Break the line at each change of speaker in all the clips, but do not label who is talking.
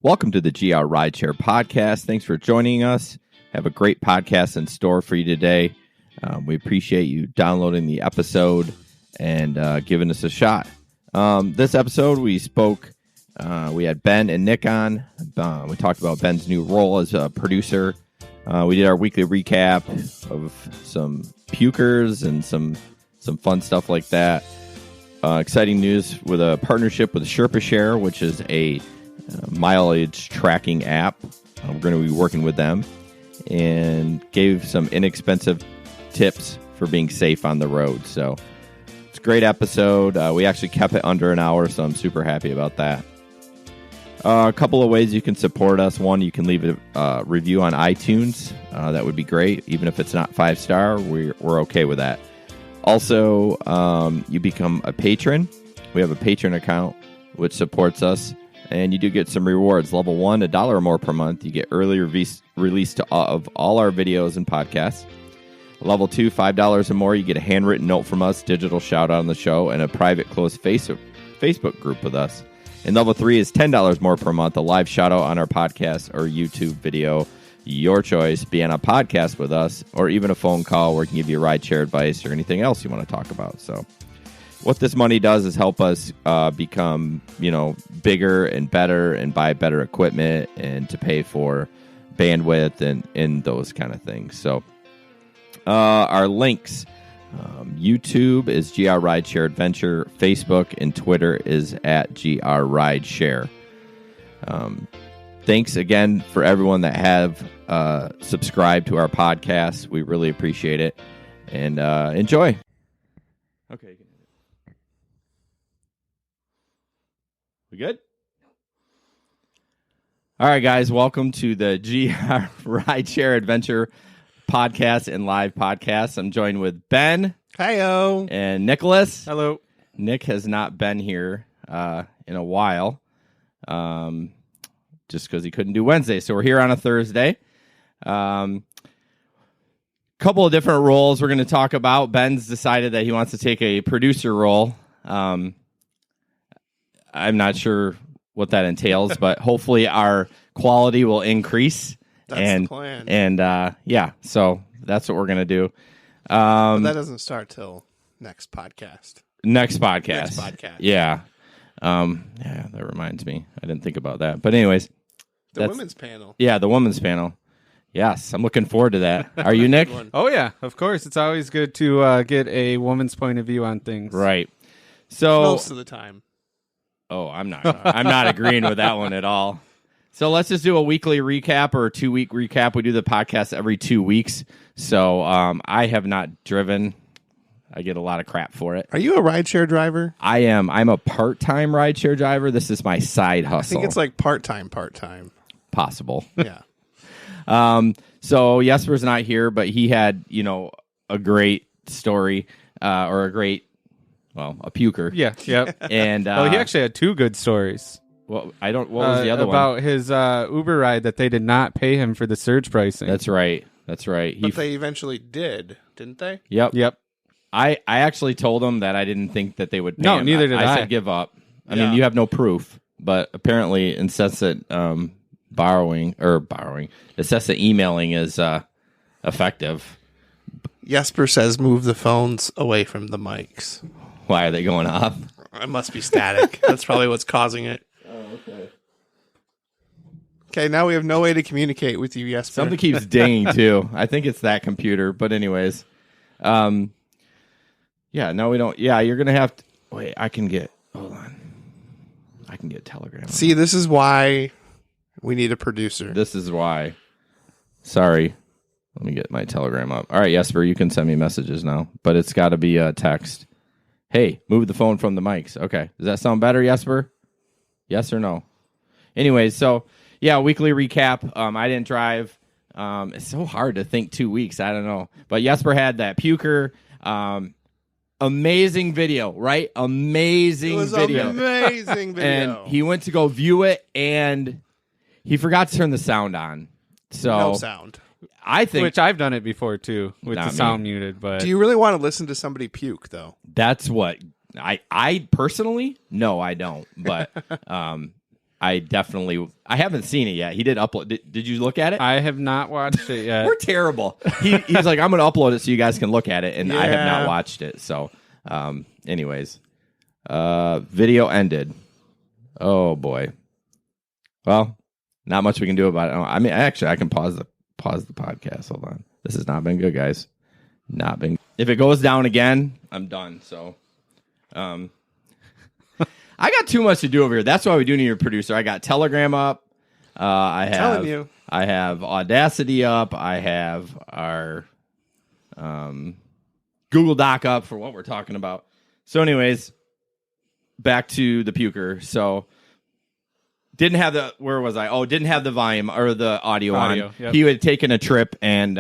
Welcome to the GR Rideshare Podcast. Thanks for joining us. Have a great podcast in store for you today. We appreciate you downloading the episode and giving us a shot. This episode, we had Ben and Nick on. We talked about Ben's new role as a producer. We did our weekly recap of some pukers and some fun stuff like that. Exciting news with a partnership with Jespers, which is a mileage tracking app. We're going to be working with them and gave some inexpensive tips for being safe on the road. So it's a great episode. We actually kept it under an hour, so I'm super happy about that. A couple of ways you can support us. One, you can leave a review on iTunes. That would be great. Even if it's not 5-star, we're okay with that. Also, you become a patron. We have a patron account which supports us, and you do get some rewards. Level 1, $1 or more per month. You get early release of all our videos and podcasts. Level 2, $5 or more. You get a handwritten note from us, digital shout out on the show, and a private closed Facebook group with us. And level 3 is $10 more per month, a live shout out on our podcast or YouTube video. Your choice. Be on a podcast with us, or even a phone call where we can give you rideshare advice or anything else you want to talk about. So what this money does is help us become, bigger and better and buy better equipment and to pay for bandwidth and those kind of things. So our links, YouTube is GR Rideshare Adventure. Facebook and Twitter is at GR Rideshare. Thanks again for everyone that have subscribed to our podcast. We really appreciate it. And enjoy. Okay. We good? All right, guys. Welcome to the GR Rideshare Adventure podcast and live podcast. I'm joined with Ben.
Hi-yo.
And Nicholas.
Hello.
Nick has not been here in a while. Just because he couldn't do Wednesday. So we're here on a Thursday. Couple of different roles we're going to talk about. Ben's decided that he wants to take a producer role. I'm not sure what that entails, but hopefully our quality will increase.
That's the plan.
And so that's what we're going to do.
But that doesn't start till next podcast.
Next podcast. Yeah. That reminds me. I didn't think about that. But anyways.
The women's panel.
Yeah, the women's panel. Yes, I'm looking forward to that. Are you, Nick?
Oh, yeah, of course. It's always good to get a woman's point of view on things.
Right. So
most of the time.
Oh, I'm not agreeing with that one at all. So let's just do a weekly recap or a 2-week recap. We do the podcast every 2 weeks. So I have not driven. I get a lot of crap for it.
Are you a rideshare driver?
I am. I'm a part-time rideshare driver. This is my side hustle.
I think it's like part-time.
Possible.
Yeah.
So Jesper's not here, but he had, a great story or a puker.
Yeah. Yep.
And
he actually had 2 good stories.
Well, what was the other one?
About his Uber ride that they did not pay him for the surge pricing.
That's right. But
they eventually did, didn't they?
Yep. I actually told him that I didn't think that they would pay him.
No, neither did I.
I said give up. I mean, you have no proof, but apparently incessant incessant emailing is effective.
Jesper says move the phones away from the mics.
Why are they going off?
It must be static. That's probably what's causing it.
Oh, okay.
Okay, now we have no way to communicate with you, Jesper.
Something keeps dinging, too. I think it's that computer, but anyways. No, we don't. Yeah, you're going to have to... Wait, hold on. I can get Telegram.
See, this is why we need a producer.
This is why. Sorry. Let me get my Telegram up. All right, Jesper, you can send me messages now, but it's got to be a text. Hey, move the phone from the mics. Okay. Does that sound better, Jesper? Yes or no? Anyways, so, weekly recap. I didn't drive. It's so hard to think 2 weeks. I don't know. But Jesper had that puker. Amazing video, right? Amazing video. And he went to go view it, and he forgot to turn the sound on. So
no sound.
I think,
which I've done it before too, with the sound muted. But
do you really want to listen to somebody puke though?
That's what I personally, no, I don't. But I I haven't seen it yet. He did upload. Did you look at it?
I have not watched it yet.
We're terrible. He's like, I'm going to upload it so you guys can look at it, and I have not
Yeah.
watched it. So, anyways, video ended. Oh boy. Well, not much we can do about it. I mean, actually, I can pause the podcast. Hold on. This has not been good, guys. Not been. If it goes down again, I'm done. So, I got too much to do over here. That's why we do need a producer. I got Telegram up.
Telling you.
I have Audacity up. I have our Google Doc up for what we're talking about. So, anyways, back to the puker. So, didn't have the didn't have the volume or the audio on.
Yep.
He had taken a trip and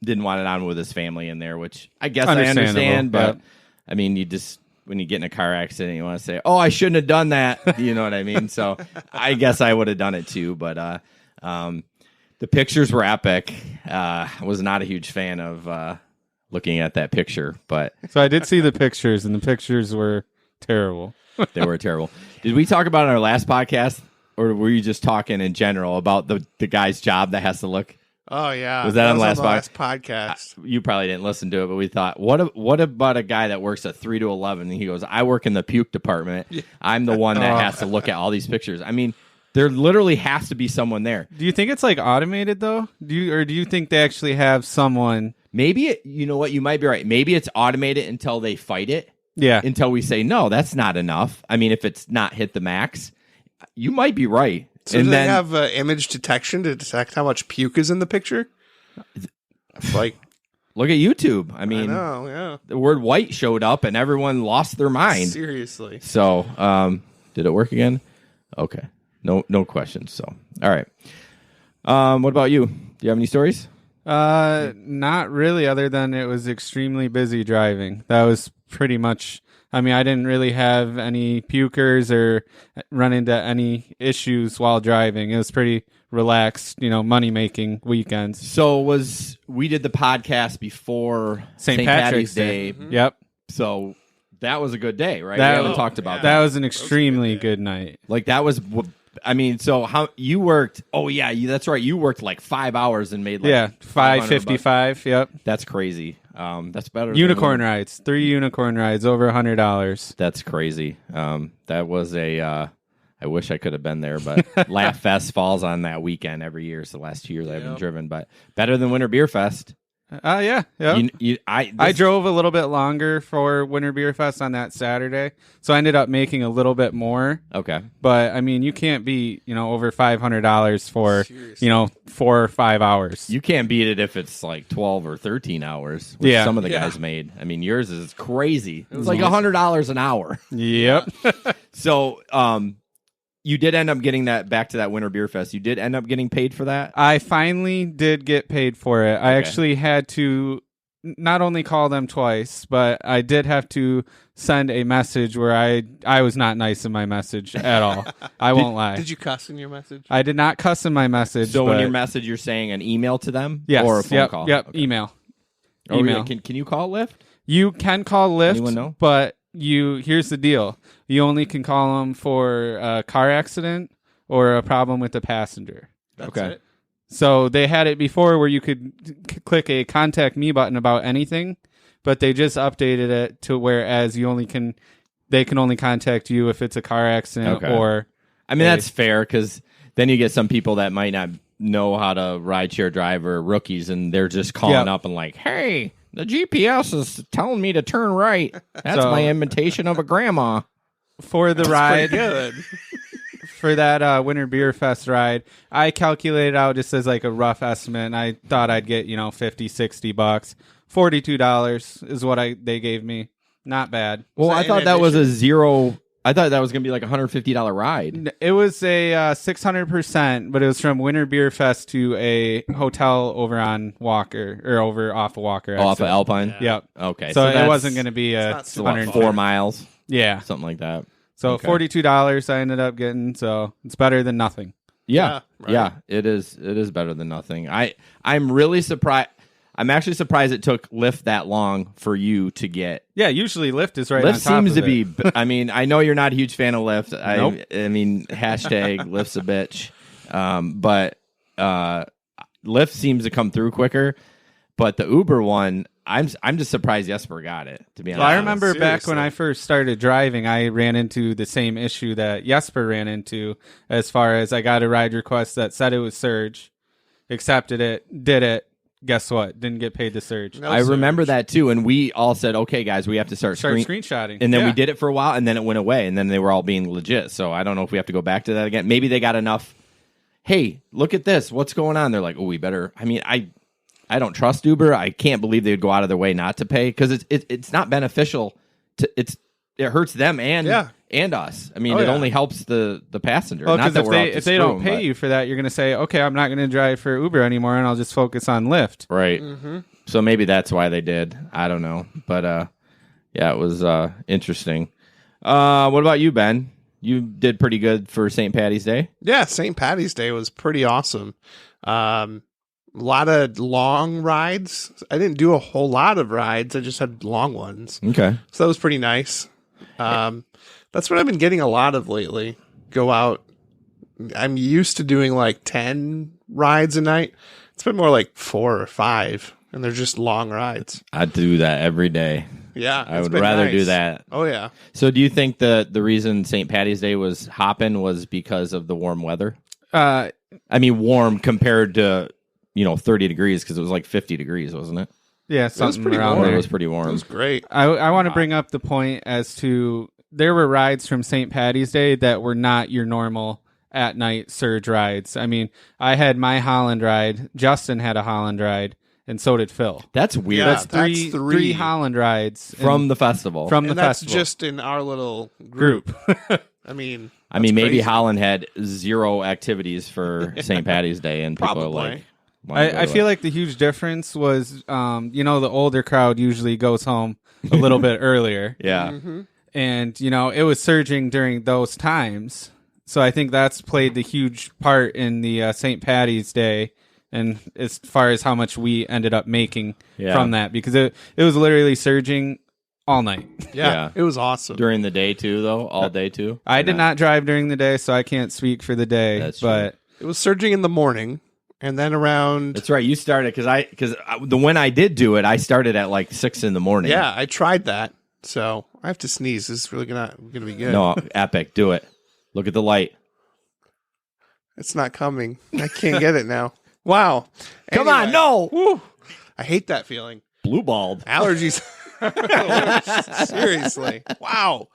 didn't want it on with his family in there, which I guess I understand. But
yep.
I mean, you just when you get in a car accident, you want to say, "Oh, I shouldn't have done that." You know what I mean? So I guess I would have done it too. But the pictures were epic. I was not a huge fan of looking at that picture, but
So I did see the pictures, and the pictures were terrible.
they were terrible. Did we talk about it on our last podcast, or were you just talking in general about the guy's job that has to look?
Oh yeah,
Was that on the last
podcast?
You probably didn't listen to it, but we thought, what about a guy that works at 3 to 11? And he goes, I work in the puke department. I'm the one that has to look at all these pictures. I mean, there literally has to be someone there.
Do you think it's like automated though? Do you think they actually have someone?
Maybe you know what? You might be right. Maybe it's automated until they fight it.
Yeah.
Until we say, no, that's not enough. I mean, if it's not hit the max, you might be right.
So do they have image detection to detect how much puke is in the picture? Like,
look at YouTube. I mean,
yeah.
the word white showed up and everyone lost their mind.
Seriously.
So, did it work again? Okay. No questions. So, all right. What about you? Do you have any stories?
Not really, other than it was extremely busy driving. That was pretty much, I mean, I didn't really have any pukers or run into any issues while driving. It was pretty relaxed, money-making weekends.
So we did the podcast before St. Patrick's Day.
Mm-hmm. Yep.
So that was a good day, right?
That
we haven't
was-
talked about
That
that.
was an extremely good night.
Like that was, I mean, so how you worked? Oh yeah, that's right. You worked like 5 hours and made like
Yeah, $5.55. Yep.
That's crazy. That's better.
Unicorn rides, 3 unicorn rides, over $100.
That's crazy. That was a. I wish I could have been there, but Laugh Fest falls on that weekend every year. So the last 2 years I haven't driven, but better than Winter Beer Fest.
Yeah. I drove a little bit longer for Winter Beer Fest on that Saturday, so I ended up making a little bit more.
Okay,
but I mean, you can't beat over $500 for
Seriously.
4 or 5 hours.
you can't beat it if it's like 12 or 13 hours. Which
Yeah.
some of the
Yeah.
guys made. I mean, yours is crazy. It's like $100 an hour.
Yep.
So, you did end up getting that back to that Winter Beer Fest. You did end up getting paid for that.
I finally did get paid for it. I actually had to not only call them twice, but I did have to send a message where I was not nice in my message at all. I won't lie.
Did you cuss in your message?
I did not cuss in my message.
So, in
but
your message, you're saying an email to them,
yes,
or a phone
yep,
call.
Yep,
Okay.
email.
Oh,
Email.
yeah. Can you call Lyft?
You can call Lyft,
Anyone know?
but here's the deal. You only can call them for a car accident or a problem with the passenger.
That's
Okay.
it.
So they had it before where you could click a contact me button about anything, but they just updated it to whereas they can only contact you if it's a car accident
Okay.
or
I mean, that's fair because then you get some people that might not know how to rideshare drive or rookies, and they're just calling
Yep.
up and like, hey, the GPS is telling me to turn right. That's
So-
my imitation of a grandma.
for the ride.
Good.
For that Winter Beer Fest ride, I calculated out just as like a rough estimate, and I thought I'd get, $50-$60. $42 is what they gave me. Not bad.
Well, I
that
thought
in
that was a
addition?
zero. I thought that was going to be like a $150 ride.
It was a 600%, but it was from Winter Beer Fest to a hotel over on Walker, or over off of Walker.
Oh, off of
exit.
Alpine?
Yep.
Okay.
So it
that's-
wasn't going to be a
not so
what,
100.
4 miles?
Yeah.
Something like that.
So
Okay.
$42 I ended up getting, so it's better than nothing.
Yeah.
Yeah, right.
Yeah, it is better than nothing. I'm really surprised. I'm actually surprised it took Lyft that long for you to get.
Yeah, usually Lyft is right
Lyft
on top
seems
of
to
it.
be. I mean, I know you're not a huge fan of Lyft.
Nope.
I mean, hashtag Lyft's a bitch. But Lyft seems to come through quicker. But the Uber one, I'm just surprised Jesper got it, to be honest.
Well, I remember back
seriously.
when I first started driving, I ran into the same issue that Jesper ran into, as far as I got a ride request that said it was Surge, accepted it, did it. Guess what? Didn't get paid to Surge.
No
I remember
surge.
that too, and we all said, "Okay, guys, we have to start
Screenshotting,
And then we
Yeah.
did it for a while, and then it went away, and then they were all being legit. So I don't know if we have to go back to that again. Maybe they got enough. Hey, look at this. What's going on? They're like, oh, we better. I mean, I don't trust Uber. I can't believe they would go out of their way not to pay because it's not beneficial. It hurts them and us. I mean,
Oh,
it
yeah.
only helps the passenger.
Well,
not
because
that
if they don't pay you for that, you're going to say, okay, I'm not going to drive for Uber anymore, and I'll just focus on Lyft.
Right.
Mm-hmm.
So maybe that's why they did. I don't know. But yeah, it was interesting. What about you, Ben? You did pretty good for St. Patty's Day.
Yeah, St. Patty's Day was pretty awesome. A lot of long rides. I didn't do a whole lot of rides. I just had long ones.
Okay.
So that was pretty nice. That's what I've been getting a lot of lately. Go out. I'm used to doing like 10 rides a night. It's been more like 4 or 5, and they're just long rides.
I do that every day.
Yeah,
I
it's
would
been
rather
nice.
do that.
Oh, yeah.
So do you think the reason St. Patty's Day was hopping was because of the warm weather?
Uh,
I mean, warm compared to, 30 degrees because it was like 50 degrees, wasn't it?
yeah, something
pretty
around
warm.
It
there.
was pretty
It
warm.
was great.
I want to bring up the point as to there were rides from St. Patty's Day that were not your normal at night surge rides. I mean, I had my Holland ride. Justin had a Holland ride, and so did Phil.
That's weird.
Yeah,
That's three
that's three.
Holland rides
From the festival.
from the
And that's
festival
just in our little
group.
I mean,
maybe
crazy.
Holland had 0 activities for St. Patty's Day, and people are
Probably.
like, "Why go
I
to
feel
it?"
like the huge difference was, the older crowd usually goes home a little bit earlier.
Yeah.
Mm-hmm.
And, it was surging during those times. So I think that's played the huge part in the St. Patty's Day, and as far as how much we ended up making
Yeah.
from that, because it was literally surging all night.
Yeah, it was awesome.
During the day, too, though? All day, too?
I
Or
did not drive during the day, so I can't speak for the day.
That's
but
It was surging in the morning, and then around.
That's right. You started because when I did do it, I started at like 6 in the morning.
Yeah, I tried that. So I have to sneeze. This is really gonna be good.
No, epic. Do it. Look at the light.
It's not coming. I can't get it now. Wow.
Come on, no.
Woo. I hate that feeling.
Blue balled.
Allergies. Seriously. Wow.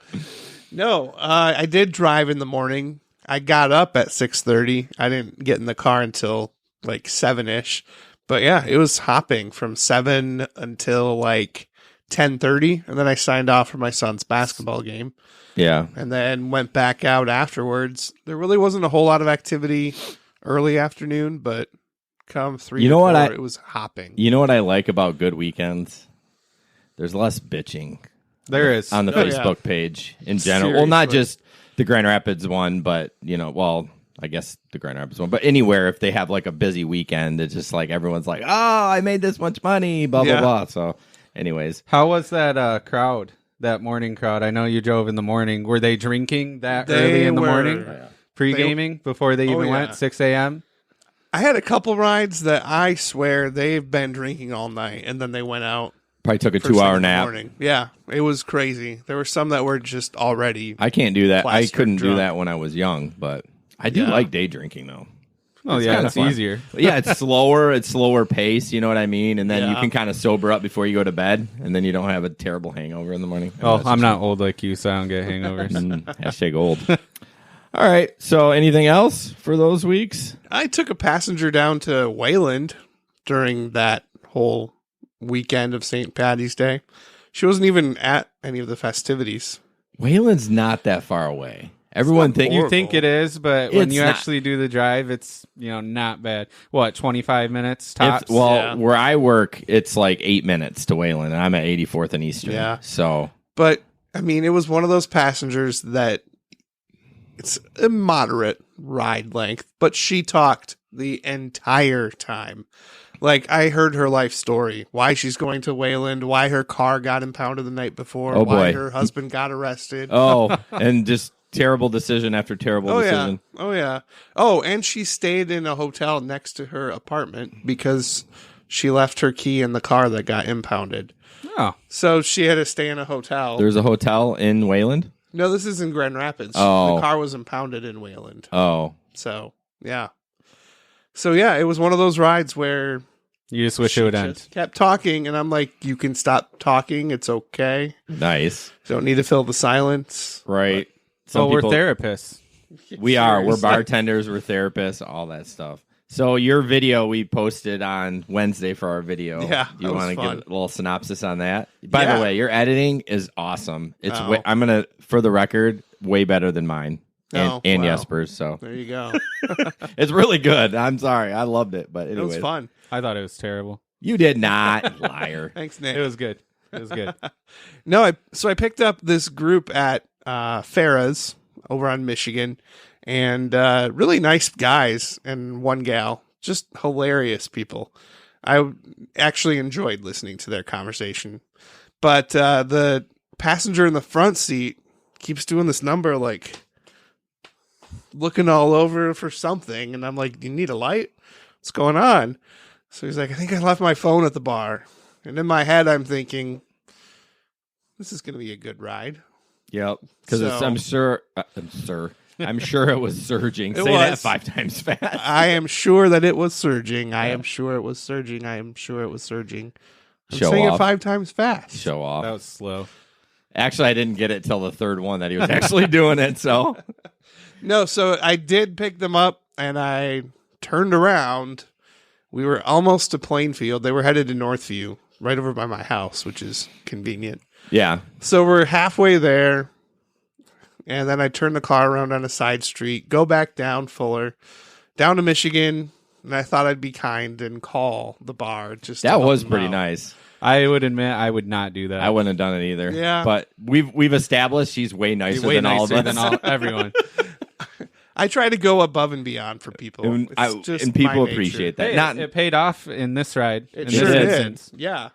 No, I did drive in the morning. I got up at 6:30. I didn't get in the car until like 7-ish. But yeah, it was hopping from 7 until like 10:30, and then I signed off for my son's basketball game.
Yeah.
And then went back out afterwards. There really wasn't a whole lot of activity early afternoon, but come 3
You
to
know what
4, it was hopping.
You know what I like about good weekends? There's less bitching
there is.
on the
Oh, yeah.
Facebook page in general. Well, not
Seriously.
just the Grand Rapids one, but, I guess the Grand Rapids one, but anywhere if they have like a busy weekend, it's just like everyone's like, oh, I made this much money, blah,
Yeah.
blah, blah. So, anyways.
How was that crowd? That morning crowd? I know you drove in the morning. Were they drinking that early in the morning? Pre-gaming before they even
yeah.
went? 6 a.m.?
I had a couple rides that I swear they've been drinking all night, and then they went out.
Probably took a
first thing
2-hour
in the
nap.
morning. Yeah, it was crazy. There were some that were just already.
I can't do that. I
Plastered
couldn't do
drunk.
that when I was young, but I do
Yeah.
like day drinking though.
Oh,
It's
yeah,
kinda
it's
fun.
easier.
Yeah, it's slower. It's slower pace. You know what I mean? And then you
Yeah.
can kind of sober up before you go to bed, and then you don't have a terrible hangover in the morning.
Oh,
That's
I'm
just-
not old like you, so I don't get hangovers.
Hashtag old. All right. So, anything else for those weeks?
I took a passenger down to Wayland during that whole weekend of St. Patty's Day. She wasn't even at any of the festivities.
Wayland's not that far away. Everyone
not
thinks
You think it is, but when
It's
you
not.
actually do the drive, it's not bad. What, 25 minutes tops?
Yeah.
where I work, it's like 8 minutes to Wayland, and I'm at 84th and Eastern.
Yeah.
So
But I mean, it was one of those passengers that it's a moderate ride length, but she talked the entire time. Like, I heard her life story, why she's going to Wayland, why her car got impounded the night before,
Oh,
why
boy.
her husband got arrested.
Oh, and just terrible decision after terrible decision.
Yeah. Oh, yeah. Oh, and she stayed in a hotel next to her apartment because she left her key in the car that got impounded.
Oh,
So she had to stay in a hotel.
There's a hotel in Wayland?
No, this is in Grand Rapids.
Oh.
The car was impounded in Wayland.
Oh.
So, yeah. So, yeah, it was one of those rides where
you just wish it would end.
just kept talking, and I'm like, you can stop talking. It's okay.
Nice.
Don't need to fill the silence.
Right.
So we're
people-
therapists.
We are. We're
Seriously.
bartenders. We're therapists. All that stuff. So your video we posted on Wednesday for our video.
Yeah,
You
that was
want to give
fun.
a little synopsis on that? By
Yeah.
the way, your editing is awesome. It's
Oh.
I'm gonna, for the record, way better than mine
Oh,
and
wow.
Jespers. So
There you go.
it's really good. I'm sorry, I loved it, but
It was
anyway,
fun.
I thought it was terrible.
you did not, liar.
Thanks, Nick.
It was good. It was good.
No, I picked up this group at Farrah's over on Michigan, and really nice guys and one gal, just hilarious people. I actually enjoyed listening to their conversation, but the passenger in the front seat keeps doing this number, like looking all over for something, and I'm like, "Do you need a light? What's going on?" So he's like, "I think I left my phone at the bar," and in my head, I'm thinking, this is going to be a good ride.
Yep, because
So-
I'm sure it was surging.
It
Say that
was.
5 times fast.
I am sure that it was surging. I am sure it was surging. I am sure it was surging. I'm
Show
saying
off.
it 5 times fast.
Show off.
That was slow.
Actually, I didn't get it till the third one that he was actually doing it. So
No, so I did pick them up, and I turned around. We were almost to Plainfield. They were headed to Northview, right over by my house, which is convenient.
yeah,
So we're halfway there, and then I turn the car around on a side street, go back down Fuller, down to Michigan, and I thought I'd be kind and call the bar. Just to
that
help
was
them
pretty
out.
nice.
I would admit I would not do that.
I wouldn't have done it either.
Yeah.
But we've established she's way nicer
Way
than all of
nicer
us.
than everyone.
I try to go above and beyond for people.
and,
It's just
and people
my nature.
appreciate that.
Hey,
Not
it paid off in this ride.
It
in
sure
this
did.
instance.
Yeah.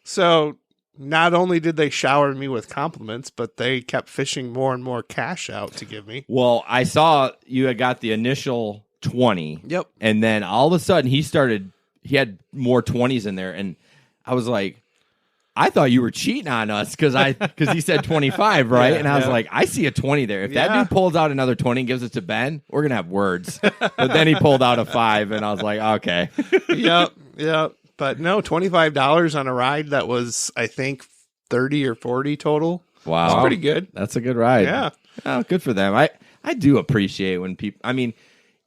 So not only did they shower me with compliments, but they kept fishing more and more cash out to give me.
well, I saw you had got the initial 20.
Yep.
And then all of a sudden he had more 20s in there, and I was like, I thought you were cheating on us because he said 25, right?
Yeah,
and I was
yeah.
like, I see a 20 there. If that
Yeah.
dude pulls out another 20 and gives it to Ben, we're gonna have words. But then he pulled out a 5, and I was like, okay.
Yep. But no, $25 on a ride that was, I think, 30 or 40 total.
Wow,
That's pretty good.
That's a good ride.
Yeah.
Oh, good for them. I do appreciate when people, I mean,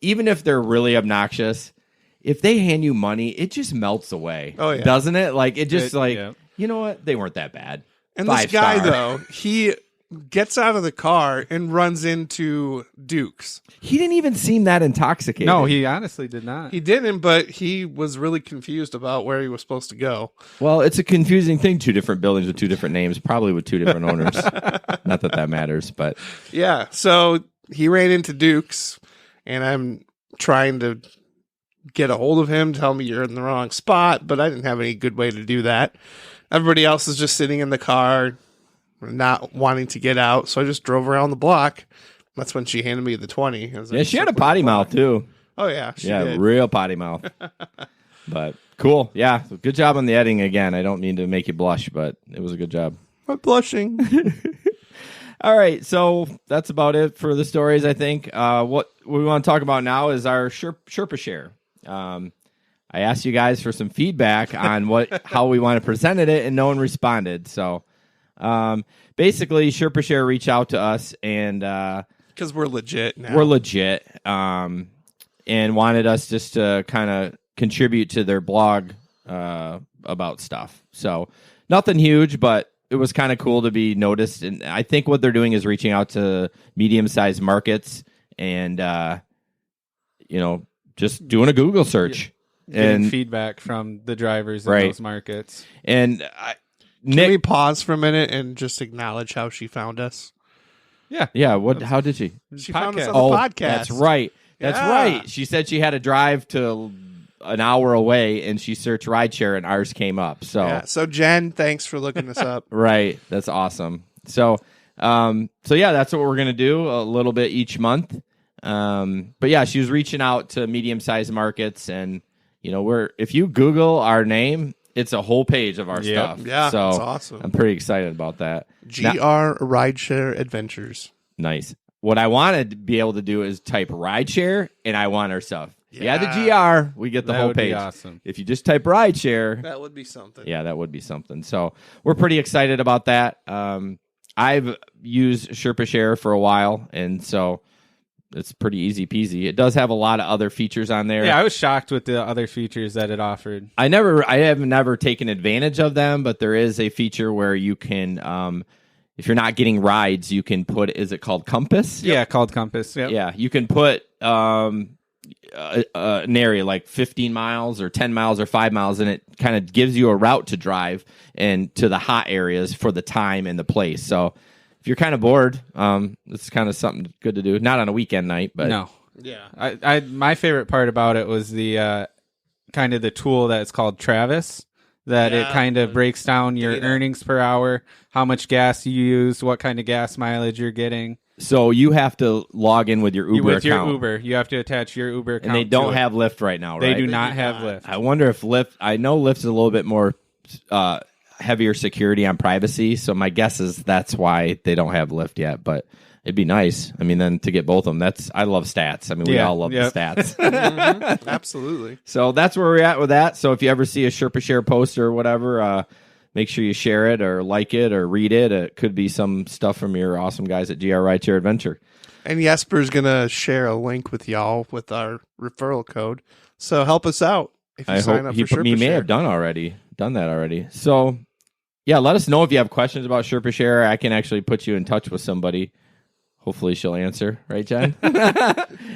even if they're really obnoxious, if they hand you money, it just melts away.
Oh, yeah.
Doesn't it? Like, it just
Yeah.
you know what? They weren't that bad.
And
5
this guy,
star.
though, he gets out of the car and runs into Duke's.
He didn't even seem that intoxicated.
No, he honestly did not.
He didn't, but he was really confused about where he was supposed to go.
Well, it's a confusing thing. 2 different buildings with 2 different names, probably with 2 different owners. Not that that matters, but
Yeah, so he ran into Duke's, and I'm trying to get a hold of him, tell me you're in the wrong spot, but I didn't have any good way to do that. Everybody else is just sitting in the car, not wanting to get out, so I just drove around the block. That's when she handed me the 20. I was like,
yeah, she had a
"Super
potty
fun."
mouth too.
Oh, yeah, she
Yeah,
did.
real potty mouth. But cool. Yeah, good job on the editing again. I don't mean to make you blush, but it was a good job.
I'm blushing.
All right, so that's about it for the stories, I think. What we want to talk about now is our Sherpa share. I asked you guys for some feedback on how we want to present it, and no one responded. So basically, Sherpa share reached out to us, and
Because we're legit now.
we're legit, and wanted us just to kind of contribute to their blog about stuff. So nothing huge, but it was kind of cool to be noticed. And I think what they're doing is reaching out to medium-sized markets and, just doing a Google search.
Getting
And
feedback from the drivers in
Right.
those markets.
and
Can we
Nick,
pause for a minute and just acknowledge how she found us?
Yeah.
yeah, how did she?
She found us
Podcast.
on the podcast.
That's right. That's
Yeah.
right. She said she had to drive to an hour away, and she searched rideshare, and ours came up. So,
So Jen, thanks for looking this up.
right, that's awesome. So, yeah, that's what we're gonna do a little bit each month. But yeah, she was reaching out to medium-sized markets, and if you Google our name, it's a whole page of our stuff.
Yeah,
so
that's awesome.
I'm pretty excited about that.
GR Rideshare Adventures.
Nice. What I want to be able to do is type rideshare, and I want our stuff.
Yeah.
The GR, we get the
That
whole
would be
page.
awesome.
If you just type rideshare,
That would be something.
yeah, that would be something. So we're pretty excited about that. I've used Sherpa Share for a while, and so it's pretty easy peasy. It does have a lot of other features on there.
Yeah, I was shocked with the other features that it offered.
I have never taken advantage of them, but there is a feature where you can, if you're not getting rides, you can put, is it called Compass?
Yeah, called Compass. Yep.
Yeah, you can put an area like 15 miles or 10 miles or 5 miles, and it kind of gives you a route to drive and to the hot areas for the time and the place. So if you're kind of bored, it's kind of something good to do. Not on a weekend night, but
No.
Yeah.
I my favorite part about it was the kind of the tool that's called Travis, that it
Yeah,
kind of breaks down your
data.
earnings per hour, how much gas you use, what kind of gas mileage you're getting.
so you have to log in with your Uber
With
account.
your Uber, you have to attach your Uber account.
And they don't
to it.
have Lyft right now, right?
They do
They
not
do
have
not.
Lyft.
I wonder if Lyft, I know Lyft is a little bit more heavier security on privacy, so my guess is that's why they don't have Lyft yet, but it'd be nice. I mean, then to get both of them, I love stats. I mean, we
Yeah,
all love
yep.
the stats.
Absolutely.
So that's where we're at with that. So if you ever see a Sherpa Share post or whatever, make sure you share it or like it or read it. It could be some stuff from your awesome guys at GR Rideshare Adventure.
And Jesper's going to share a link with y'all with our referral code. So help us out if you
I
sign
hope
up
he
for Sherpa
may
Share.
have done that already. So yeah, let us know if you have questions about Sherpa Share. I can actually put you in touch with somebody. Hopefully she'll answer, right, Jen?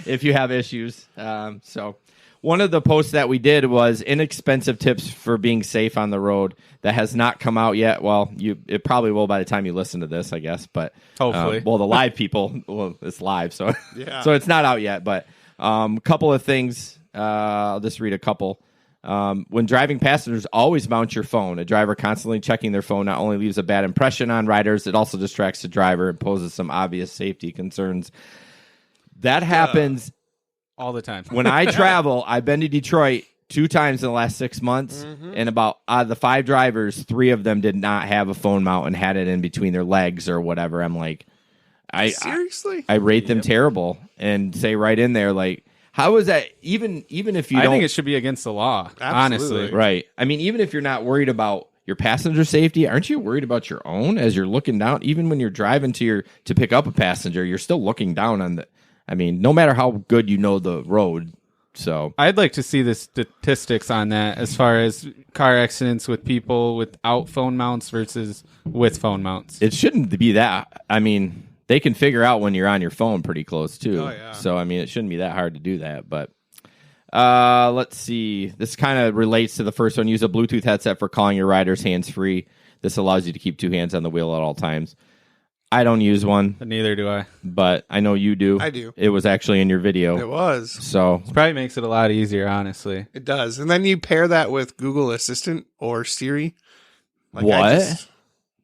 If you have issues. So one of the posts that we did was inexpensive tips for being safe on the road. That has not come out yet. Well, it probably will by the time you listen to this, I guess. But
Hopefully.
the live people, well, it's live, so
Yeah.
so it's not out yet. But a couple of things. I'll just read a couple. When driving passengers, always mount your phone. A driver constantly checking their phone not only leaves a bad impression on riders, it also distracts the driver and poses some obvious safety concerns. That happens
all the time.
when I travel. I've been to Detroit 2 times in the last 6 months, and about out of the 5 drivers, 3 of them did not have a phone mount and had it in between their legs or whatever. I'm like,
Seriously?
I rate them terrible and say right in there, like, how is that? Even if you
I
don't,
think it should be against the law.
Absolutely.
Honestly,
right? I mean, even if you're not worried about your passenger safety, aren't you worried about your own as you're looking down? Even when you're driving to pick up a passenger, you're still looking down on the. I mean, no matter how good you know the road. So
I'd like to see the statistics on that as far as car accidents with people without phone mounts versus with phone mounts.
it shouldn't be that. I mean, they can figure out when you're on your phone pretty close too.
Oh, yeah.
So I mean, it shouldn't be that hard to do that. But let's see. This kind of relates to the first one. Use a Bluetooth headset for calling your riders hands free. This allows you to keep 2 hands on the wheel at all times. I don't use one,
Neither do I.
but I know you do.
I do.
It was actually in your video.
It was.
So
Probably makes it a lot easier, honestly.
It does. And then you pair that with Google Assistant or Siri. Like
what?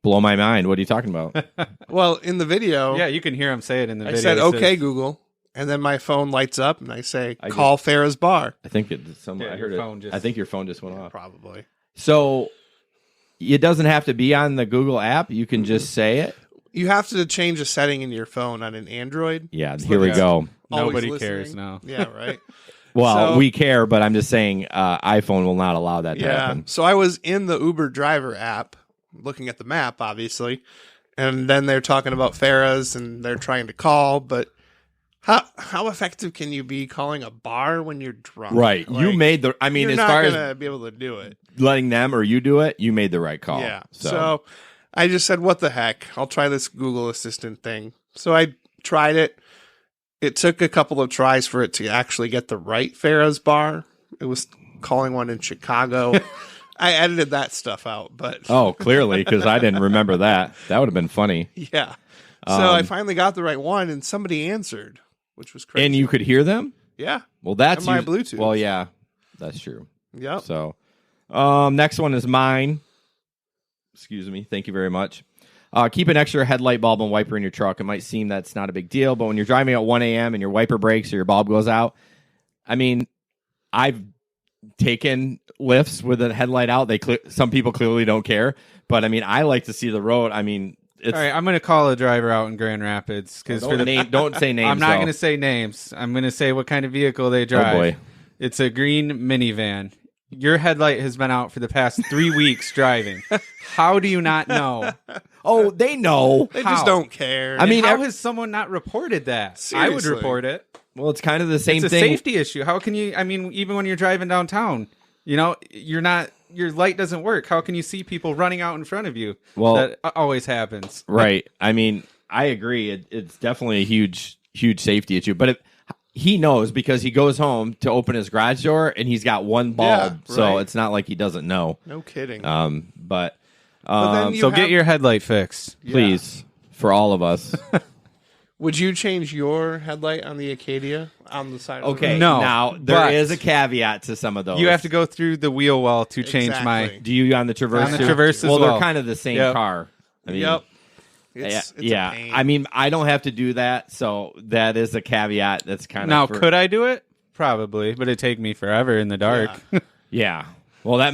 Blow my mind. What are you talking about?
Well, in the video,
Yeah, you can hear him say it in the
I
video.
said,
It
okay,
says-
Google. And then my phone lights up and I say,
I
call Farrah's Bar.
I think I
Yeah,
heard
your phone
it.
just-
I think your phone just went off.
Probably.
So it doesn't have to be on the Google app. You can just say it.
You have to change a setting in your phone on an Android.
Yeah, here we go.
Always
Nobody
listening.
cares now.
Yeah, right.
Well,
So-
we care, but I'm just saying iPhone will not allow that to
Yeah.
happen.
So I was in the Uber driver app looking at the map, obviously. And then they're talking about Farrah's and they're trying to call, but how effective can you be calling a bar when you're drunk?
Right. You
Like,
made the, I mean,
you're
as
not
far
gonna
as
be able to do it.
letting them or you do it, you made the right call.
Yeah. So I just said, what the heck? I'll try this Google Assistant thing. So I tried it. It took a couple of tries for it to actually get the right Farrah's bar. It was calling one in Chicago. I edited that stuff out, but
Oh, clearly, because I didn't remember that. That would have been funny.
yeah. So I finally got the right one and somebody answered, which was crazy.
And you could hear them?
yeah.
Well, that's
And my
us-
Bluetooth.
Well, yeah. That's true.
Yep.
So, next one is mine. Excuse me. Thank you very much. Keep an extra headlight bulb and wiper in your truck. It might seem that's not a big deal, but when you're driving at 1 a.m. and your wiper breaks or your bulb goes out, I mean, I've taken lifts with a headlight out. Some people clearly don't care, but I mean, I like to see the road. I mean, it's...
All right, I'm going to call a driver out in Grand Rapids because
don't say names.
I'm not going to say names. I'm going to say what kind of vehicle they drive.
Oh boy,
it's a green minivan. Your headlight has been out for the past 3 weeks driving. How do you not know?
Oh, they know.
They just don't care.
I mean, how has someone not reported that?
Seriously.
I would report it.
Well, it's kind of the same thing.
It's a safety issue. How can you? I mean, even when you're driving downtown, your light doesn't work. How can you see people running out in front of you?
Well,
that always happens.
Right. I mean, I agree. It's definitely a huge safety issue. But he knows because he goes home to open his garage door and he's got one bulb.
Yeah,
so
right.
it's not like he doesn't know.
No kidding.
But
get your headlight fixed,
please, for all of us.
Would you change your headlight on the Acadia on the side? Of the
Okay.
road?
No,
Now there is a caveat to some of those.
you have to go through the wheel well to change
Exactly.
Do you on the Traverse?
On the
too?
Traverse as
well,
well.
they're kind of the same
Yep.
car. I mean,
Yep.
It's
A
yeah.
pain.
I mean, I don't have to do that, so that is a caveat. That's kind
Now,
of
could I do it? Probably, but it'd take me forever in the dark.
Yeah.
Yeah. Well, that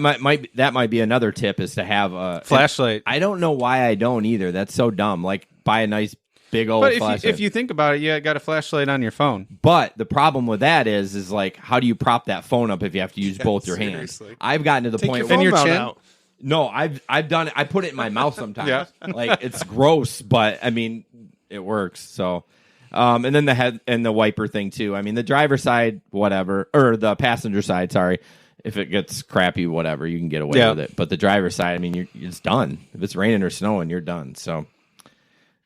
might be another tip is to have a
Flashlight.
I don't know why I don't either. That's so dumb. Like buy a nice big old
But
flashlight.
if you think about it, you got a flashlight on your phone.
But the problem with that is like, how do you prop that phone up if you have to use both your hands?
seriously.
I've gotten to the
Take
point
your
where
phone
your
mount
chin?
out.
no, I've done it. I put it in my mouth sometimes.
Yeah.
Like it's gross, but I mean it works. So, and then the head and the wiper thing too. I mean the driver's side, whatever, or the passenger side. Sorry, if it gets crappy, whatever, you can get away with it. But the driver's side, I mean, it's done. If it's raining or snowing, you're done. So,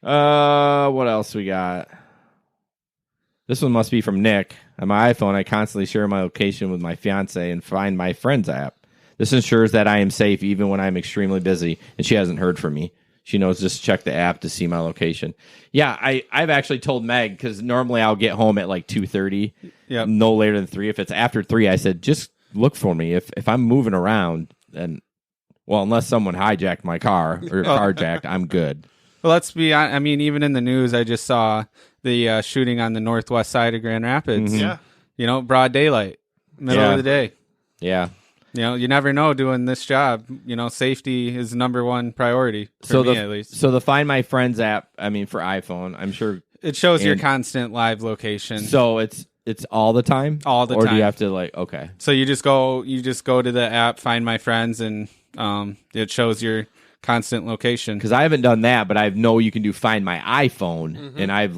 what else we got? This one must be from Nick. On my iPhone, I constantly share my location with my fiance and Find My Friends app. This ensures that I am safe even when I'm extremely busy and she hasn't heard from me. She knows just to check the app to see my location. Yeah, I've actually told Meg, because normally I'll get home at like 2:30, no later than 3. If it's after 3, I said, just look for me. If I'm moving around, then, well, unless someone hijacked my car or carjacked, I'm good.
Well, let's be honest. I mean, even in the news, I just saw the shooting on the northwest side of Grand Rapids.
Yeah.
You know, broad daylight, middle of the day.
Yeah.
You know, you never know doing this job. You know, safety is number one priority for me, at least.
So the Find My Friends app, I mean, for iPhone, I'm sure
it shows your constant live location.
So it's all the time?
All the
time. Or do you
time.
have to okay.
So you just go to the app, Find My Friends, and it shows your constant location.
Because I haven't done that, but I know you can do Find My iPhone, and I've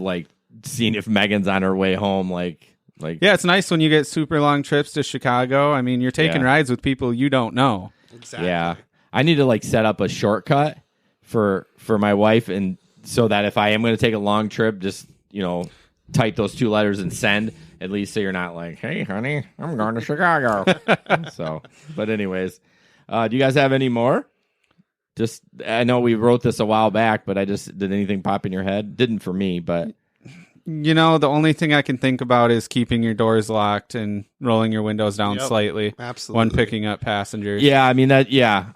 seen if Megan's on her way home,
yeah, it's nice when you get super long trips to Chicago. I mean, you're taking rides with people you don't know.
Exactly.
Yeah. I need to set up a shortcut for my wife, and so that if I am going to take a long trip, just, type those 2 letters and send, at least so you're not like, hey, honey, I'm going to Chicago. So, but anyways, do you guys have any more? Just, I know we wrote this a while back, but did anything pop in your head? Didn't for me, but...
You know, the only thing I can think about is keeping your doors locked and rolling your windows down slightly.
Absolutely.
When picking up passengers.
Yeah, I mean that.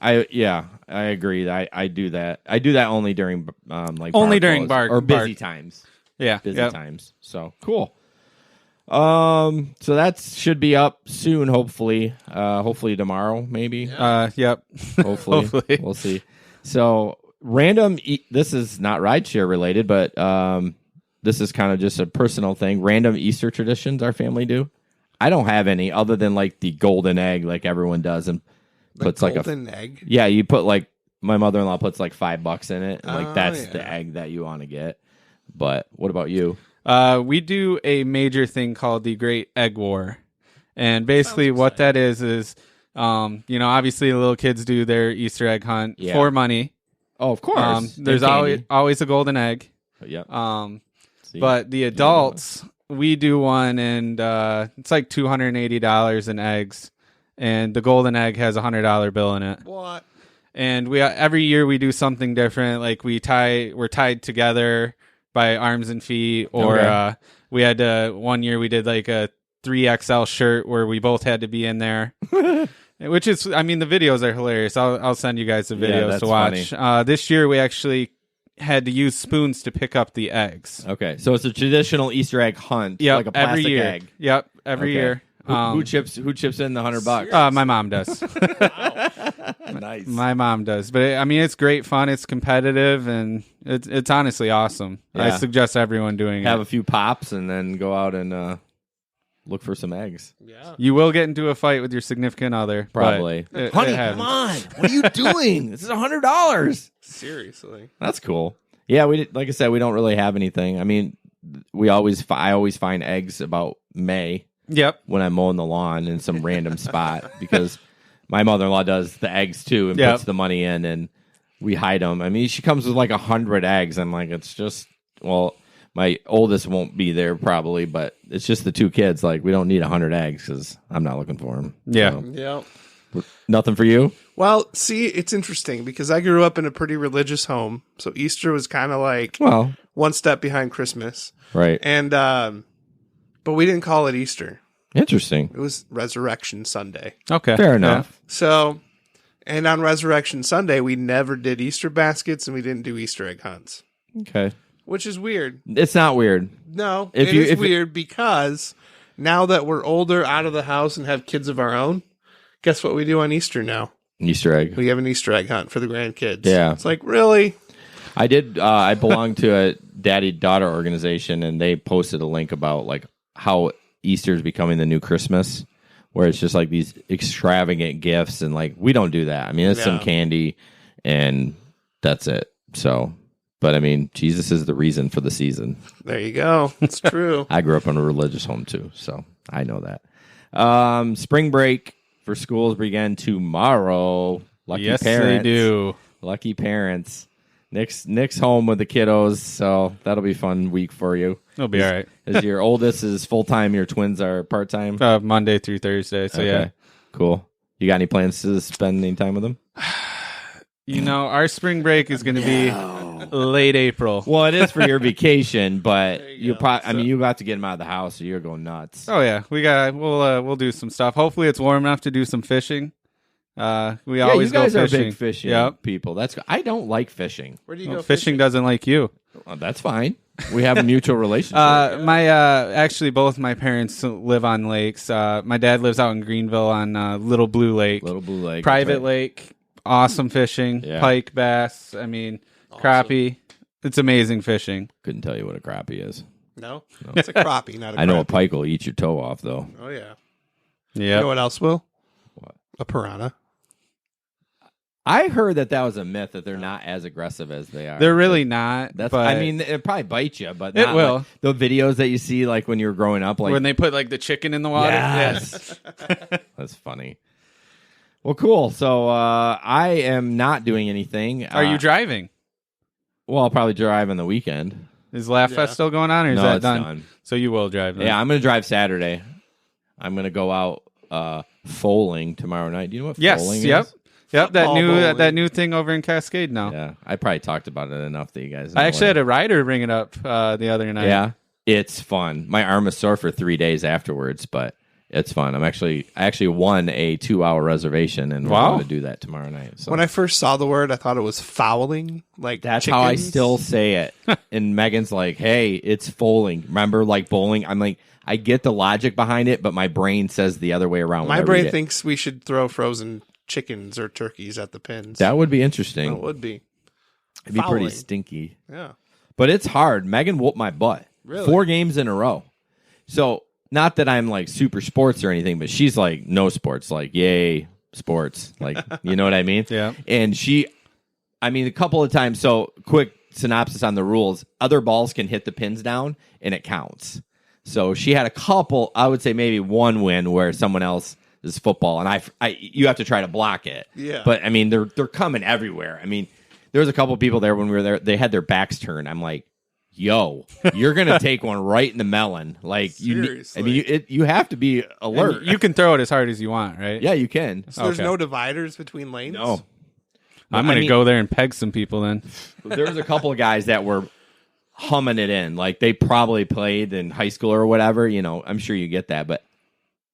I agree. I do that. I do that only during
only during bar
or busy times.
Yeah,
busy times. So cool. So that should be up soon. Hopefully, tomorrow, maybe.
Yep.
Hopefully, we'll see. So random. This is not rideshare related, but this is kind of just a personal thing. Random Easter traditions our family do. I don't have any other than the golden egg, like everyone does, and puts
golden egg.
Yeah, you put my mother-in-law puts $5 in it, and that's
yeah.
the egg that you want to get. But what about you?
We do a major thing called the Great Egg War, and basically what that is obviously the little kids do their Easter egg hunt for money.
Oh, of course.
There's always a golden egg.
Yep.
But the adults, we do one, and it's like $280 in eggs, and the golden egg has a $100 bill in it.
What?
And we every year we do something different. Like we're tied together by arms and feet, or we had one year we did a 3XL shirt where we both had to be in there. Which is, I mean, the videos are hilarious. I'll send you guys the videos to watch. This year we actually had to use spoons to pick up the eggs.
Okay, so it's a traditional Easter egg hunt, like a plastic
every year.
egg.
Yep, every year.
Who chips in the $100?
My mom does.
Nice.
My mom does, but I mean, it's great fun. It's competitive, and it's honestly awesome.
Yeah.
I suggest everyone doing
Have
it.
a few pops and then go out and look for some eggs.
Yeah.
You will get into a fight with your significant other,
Probably. Honey, come on! What are you doing? This is $100.
Seriously.
That's cool. Yeah, like I said, we don't really have anything. I mean, I always find eggs about May.
Yep.
When I'm mowing the lawn in some random spot, because my mother-in-law does the eggs too and puts the money in, and we hide them. I mean, she comes with like 100 eggs. I'm like, it's just, well, my oldest won't be there probably, but it's just the 2 kids. Like, we don't need 100 eggs because I'm not looking for them.
Yeah.
So,
Yeah.
nothing for you?
Well, see, it's interesting because I grew up in a pretty religious home, so Easter was kind of like one step behind Christmas,
right?
And but we didn't call it Easter.
Interesting.
It was Resurrection Sunday.
Okay.
Fair enough.
Yeah.
So, and on Resurrection Sunday, we never did Easter baskets and we didn't do Easter egg hunts.
Okay.
Which is weird.
It's not weird.
No, it is weird because now that we're older, out of the house, and have kids of our own, guess what we do on Easter now?
Easter egg.
We have an Easter egg hunt for the grandkids.
Yeah.
It's like, really?
I did. I belong to a daddy-daughter organization, and they posted a link about like how Easter is becoming the new Christmas, where it's just like these extravagant gifts, and like we don't do that. I mean, it's some candy, and that's it. So, but I mean, Jesus is the reason for the season.
There you go. It's true.
I grew up in a religious home too, so I know that. Spring break for schools begin tomorrow. Lucky
yes,
parents.
they do.
Lucky parents. Nick's home with the kiddos, so that'll be a fun week for you.
It'll be all right.
As your oldest is full-time, your twins are part-time?
Monday through Thursday, so yeah.
Cool. You got any plans to spend any time with them?
You know, our spring break is going to be late April.
Well, it is for your vacation, but you probably, I mean, you got to get them out of the house, so you're going nuts.
Oh yeah, we'll do some stuff. Hopefully, it's warm enough to do some fishing. We always
you guys
go
are
fishing.
big fishing people. I don't like fishing.
Where do you go
fishing? Doesn't like you.
Well, that's fine. We have a mutual relationship.
Actually, both my parents live on lakes. My dad lives out in Greenville on Little Blue Lake.
Little Blue Lake.
Private lake. Awesome fishing.
Yeah.
Pike, bass. I mean, crappie. It's amazing fishing.
Couldn't tell you what a crappie is.
No? It's a crappie, not a crappie.
I know a pike will eat your toe off, though.
Oh, yeah.
Yeah.
You know what else will?
What?
A piranha.
I heard that was a myth, that they're not as aggressive as they are.
They're really not.
That's.
But
I mean, it probably bite you, but
it
not
will.
Like the videos that you see, like when you're growing up, like
when they put like the chicken in the water.
Yes. That's funny. Well, cool. So I am not doing anything.
Are you driving?
Well, I'll probably drive on the weekend.
Is Laugh Fest still going on, or is
No,
that
it's
done?
done.
So you will drive. Then.
Yeah, I'm going to drive Saturday. I'm going to go out foaling tomorrow night. Do you know what foaling is?
Yep,
Football
that new thing over in Cascade now.
Yeah, I probably talked about it enough that you guys know.
I actually had a rider bring it up the other night.
Yeah, it's fun. My arm is sore for 3 days afterwards, but it's fun. I actually won a 2-hour reservation, and we're going to do that tomorrow night. So
When I first saw the word, I thought it was fouling. Like
that's
chickens.
how I still say it. And Megan's like, "Hey, it's foaling." Remember, like bowling? I'm like, I get the logic behind it, but my brain says the other way around.
My brain thinks we should throw frozen chickens or turkeys at the pins.
That would be interesting.
It would be.
It'd be pretty stinky.
Yeah.
But it's hard. Megan whooped my butt.
Really?
4 games in a row. So, not that I'm like super sports or anything, but she's like no sports. Like, yay, sports. Like, you know what I mean?
Yeah.
And a couple of times, so quick synopsis on the rules. Other balls can hit the pins down and it counts. So, she had a couple, I would say maybe one win where someone else is football, and you have to try to block it.
Yeah.
But I mean, they're coming everywhere. I mean, there was a couple people there when we were there. They had their backs turned. I'm like, "Yo, you're gonna take one right in the melon." Like,
Seriously.
you have to be alert.
And you can throw it as hard as you want, right?
Yeah, you can.
So there's
Okay.
no dividers between lanes?
No,
I'm going to go there and peg some people then.
there was a couple of guys that were humming it in. Like they probably played in high school or whatever. You know, I'm sure you get that, but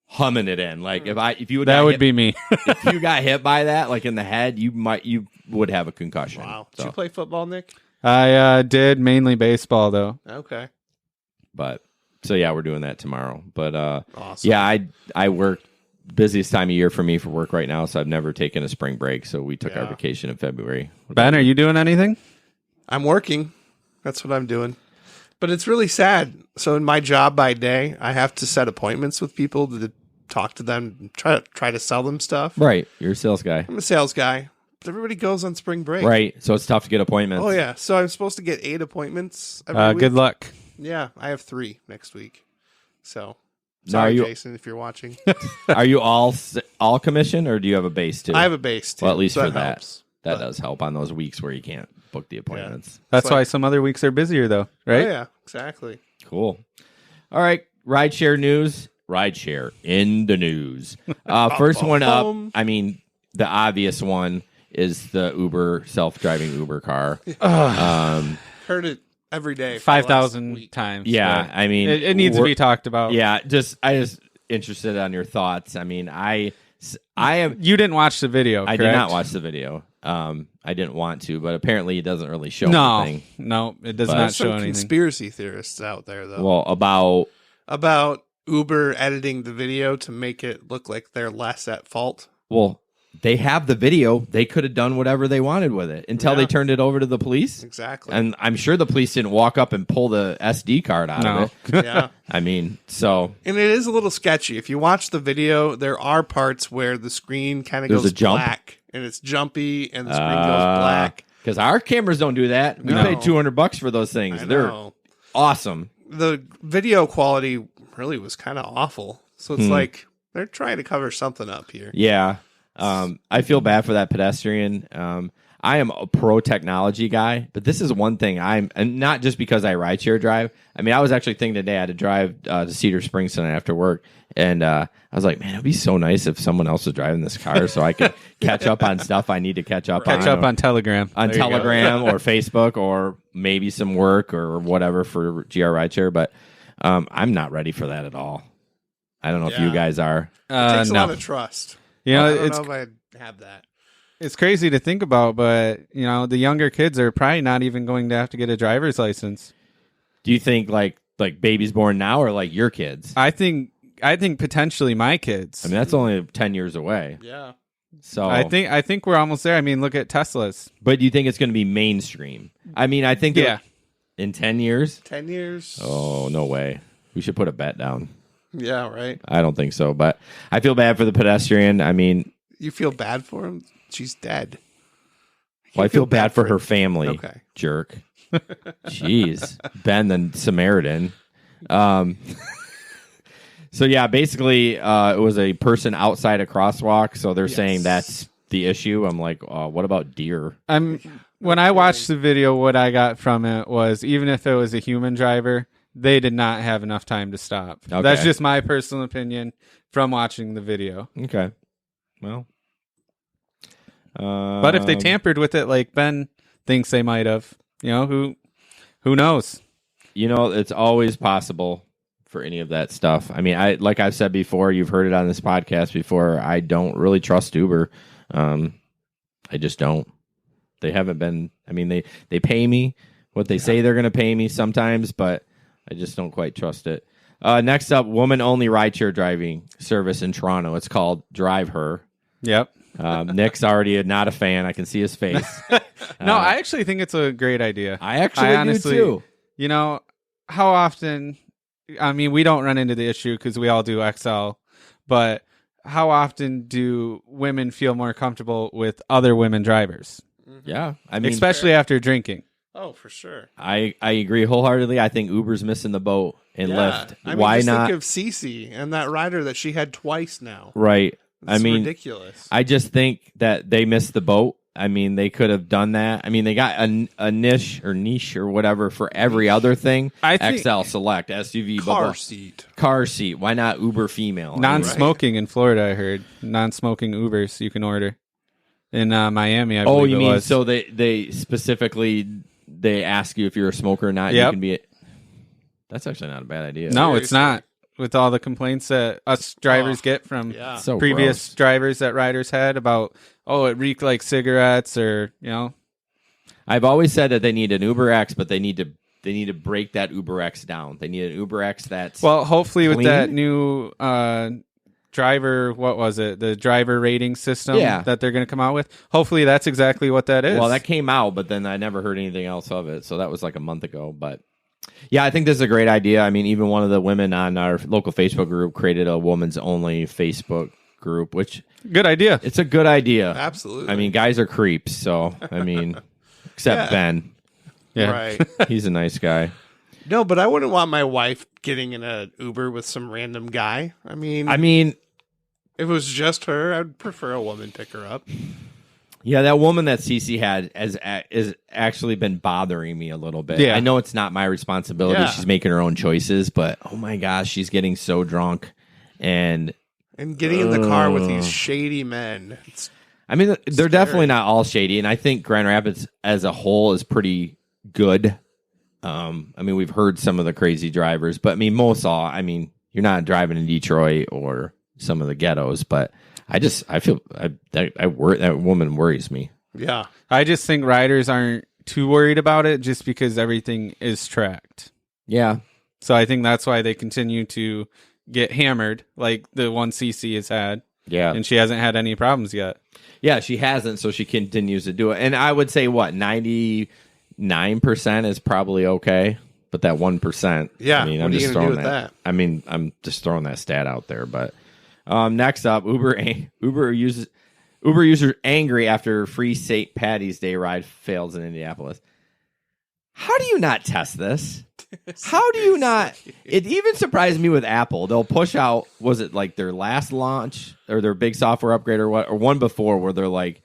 humming it in. Like if you would
That would be me.
if you got hit by that, like in the head, you would have a concussion.
Wow.
So.
Did you play football, Nick?
I did mainly baseball though.
Okay.
But so yeah, we're doing that tomorrow. But
Awesome.
yeah, I work busiest time of year for me for work right now, so I've never taken a spring break. So we took our vacation in February.
Ben, are you doing anything?
I'm working. That's what I'm doing. But it's really sad. So in my job by day, I have to set appointments with people to talk to them, try to sell them stuff.
Right, you're a sales guy.
I'm a sales guy. But everybody goes on spring break.
Right, so it's tough to get appointments.
Oh yeah. So I'm supposed to get 8 appointments every week.
Good luck.
Yeah, I have 3 next week. So
Now,
sorry, Jason, if you're watching.
Are you all commission, or do you have a base too?
I have a base too.
Well, at least
so
for that.
helps.
That does help on those weeks where you can't book the appointments.
That's why some other weeks are busier though, right?
Oh, yeah, exactly.
Cool. All right, rideshare news. Rideshare in the news. First one up. I mean, the obvious one is the Uber self-driving Uber car.
Heard it every day.
5,000 times.
Yeah,
but
I mean,
it needs to be talked about.
Yeah, I just interested on your thoughts. I mean, I am.
You didn't watch the video,
I
correct?
did not watch the video. I didn't want to, but apparently it doesn't really show
No,
anything.
no, it does
But-
not
There's
show
some
anything.
conspiracy theorists out there, though,
Well,
about Uber editing the video to make it look like they're less at fault.
they have the video. They could have done whatever they wanted with it until they turned it over to the police.
Exactly.
And I'm sure the police didn't walk up and pull the SD card out of it.
Yeah.
I mean, so
And it is a little sketchy. If you watch the video, there are parts where the screen kind of
There's
goes
a jump?
black and it's jumpy and the screen goes black.
because our cameras don't do that. We
No.
paid $200 for those things.
I
They're
know.
awesome.
The video quality really was kind of awful. So it's like they're trying to cover something up here.
Yeah. I feel bad for that pedestrian. I am a pro technology guy, but this is one thing and not just because I rideshare drive. I mean, I was actually thinking today I had to drive to Cedar Springs tonight after work, and I was like, man, it'd be so nice if someone else was driving this car so I could catch up on stuff I need to catch up on.
Catch up on Telegram.
On
There you go.
Telegram or Facebook or maybe some work or whatever for GR Rideshare, but I'm not ready for that at all. I don't know if you guys are.
It takes a
no.
lot of trust.
You know,
I don't
it's
know if I have that.
it's crazy to think about, but you know, the younger kids are probably not even going to have to get a driver's license.
Do you think like babies born now or like your kids?
I think potentially my kids.
I mean, that's only 10 years away.
Yeah.
So
I think we're almost there. I mean, look at Teslas.
But do you think it's going to be mainstream? I mean, I think in 10 years.
10 years.
Oh, no way. We should put a bet down.
Yeah, right.
I don't think so, but I feel bad for the pedestrian. I mean,
You feel bad for him? She's dead.
well, I feel bad for her family.
Okay.
Jerk. Jeez. Ben the Samaritan. So yeah, basically it was a person outside a crosswalk, so they're saying that's the issue. I'm like, what about deer?
When I watched the video, what I got from it was even if it was a human driver, they did not have enough time to stop.
Okay.
That's just my personal opinion from watching the video.
Okay. Well.
But if they tampered with it like Ben thinks they might have, you know, who knows?
You know, it's always possible for any of that stuff. I mean, like I've said before, you've heard it on this podcast before, I don't really trust Uber. I just don't. They haven't been, I mean, they pay me what they say they're going to pay me sometimes, but I just don't quite trust it. Next up, woman-only rideshare driving service in Toronto. It's called Drive Her.
Yep.
Nick's already not a fan. I can see his face.
No, I actually think it's a great idea.
I actually
honestly
do too.
You know, how often, I mean, we don't run into the issue because we all do XL, but how often do women feel more comfortable with other women drivers?
Yeah. I mean,
especially after drinking.
Oh, for sure.
I agree wholeheartedly. I think Uber's missing the boat and Lyft.
I mean,
Why
just
not?
think of Cece and that rider that she had twice now.
Right.
It's
I mean,
ridiculous.
I just think that they missed the boat. I mean, they could have done that. I mean, they got a niche or whatever for every other thing.
I think
XL, Select, SUV, blah, blah. Car seat. Why not Uber female?
Non-smoking in Florida, I heard. Non-smoking Ubers you can order. In Miami, I believe
Oh, you
it
mean
was.
so they specifically they ask you if you're a smoker or not?
Yep.
You can be. That's actually not a bad idea.
No, it's not. with all the complaints that us drivers get from
Yeah.
So
previous
gross.
drivers that riders had about, it reeked like cigarettes or,
I've always said that they need an Uber X, but they need to break that Uber X down. They need an Uber X that's
Well, hopefully with
clean.
that new driver, what was it? The driver rating system that they're going to come out with. Hopefully that's exactly what that is.
Well, that came out, but then I never heard anything else of it. So that was like a month ago. But yeah, I think this is a great idea. I mean, even one of the women on our local Facebook group created a woman's only Facebook group, which
good idea.
it's a good idea.
Absolutely.
I mean, guys are creeps. So, I mean, except Ben.
Yeah.
Right.
He's a nice guy.
No, but I wouldn't want my wife getting in an Uber with some random guy. I mean, if it was just her, I'd prefer a woman pick her up.
Yeah, that woman that Cece had has actually been bothering me a little bit.
Yeah.
I know it's not my responsibility.
Yeah.
She's making her own choices, but oh my gosh, she's getting so drunk. And
getting in the car with these shady men.
I mean, they're
Scary.
definitely not all shady. And I think Grand Rapids as a whole is pretty good. I mean, we've heard some of the crazy drivers, but I mean, you're not driving in Detroit or some of the ghettos, but I feel that woman worries me.
Yeah.
I just think riders aren't too worried about it just because everything is tracked.
Yeah.
So I think that's why they continue to get hammered like the one CC has had.
Yeah.
And she hasn't had any problems yet.
Yeah, she hasn't, so she continues to do it. And I would say, 99% is probably okay, but that 1%.
Yeah,
I mean,
what
I'm
are you
just
gonna do
throwing
with
that.
that?
I mean, I'm just throwing that stat out there. But next up, Uber user angry after free St. Patty's Day ride fails in Indianapolis. How do you not test this? How do you not? It even surprised me with Apple. They'll push out, was it like their last launch or their big software upgrade or what, or one before where they're like,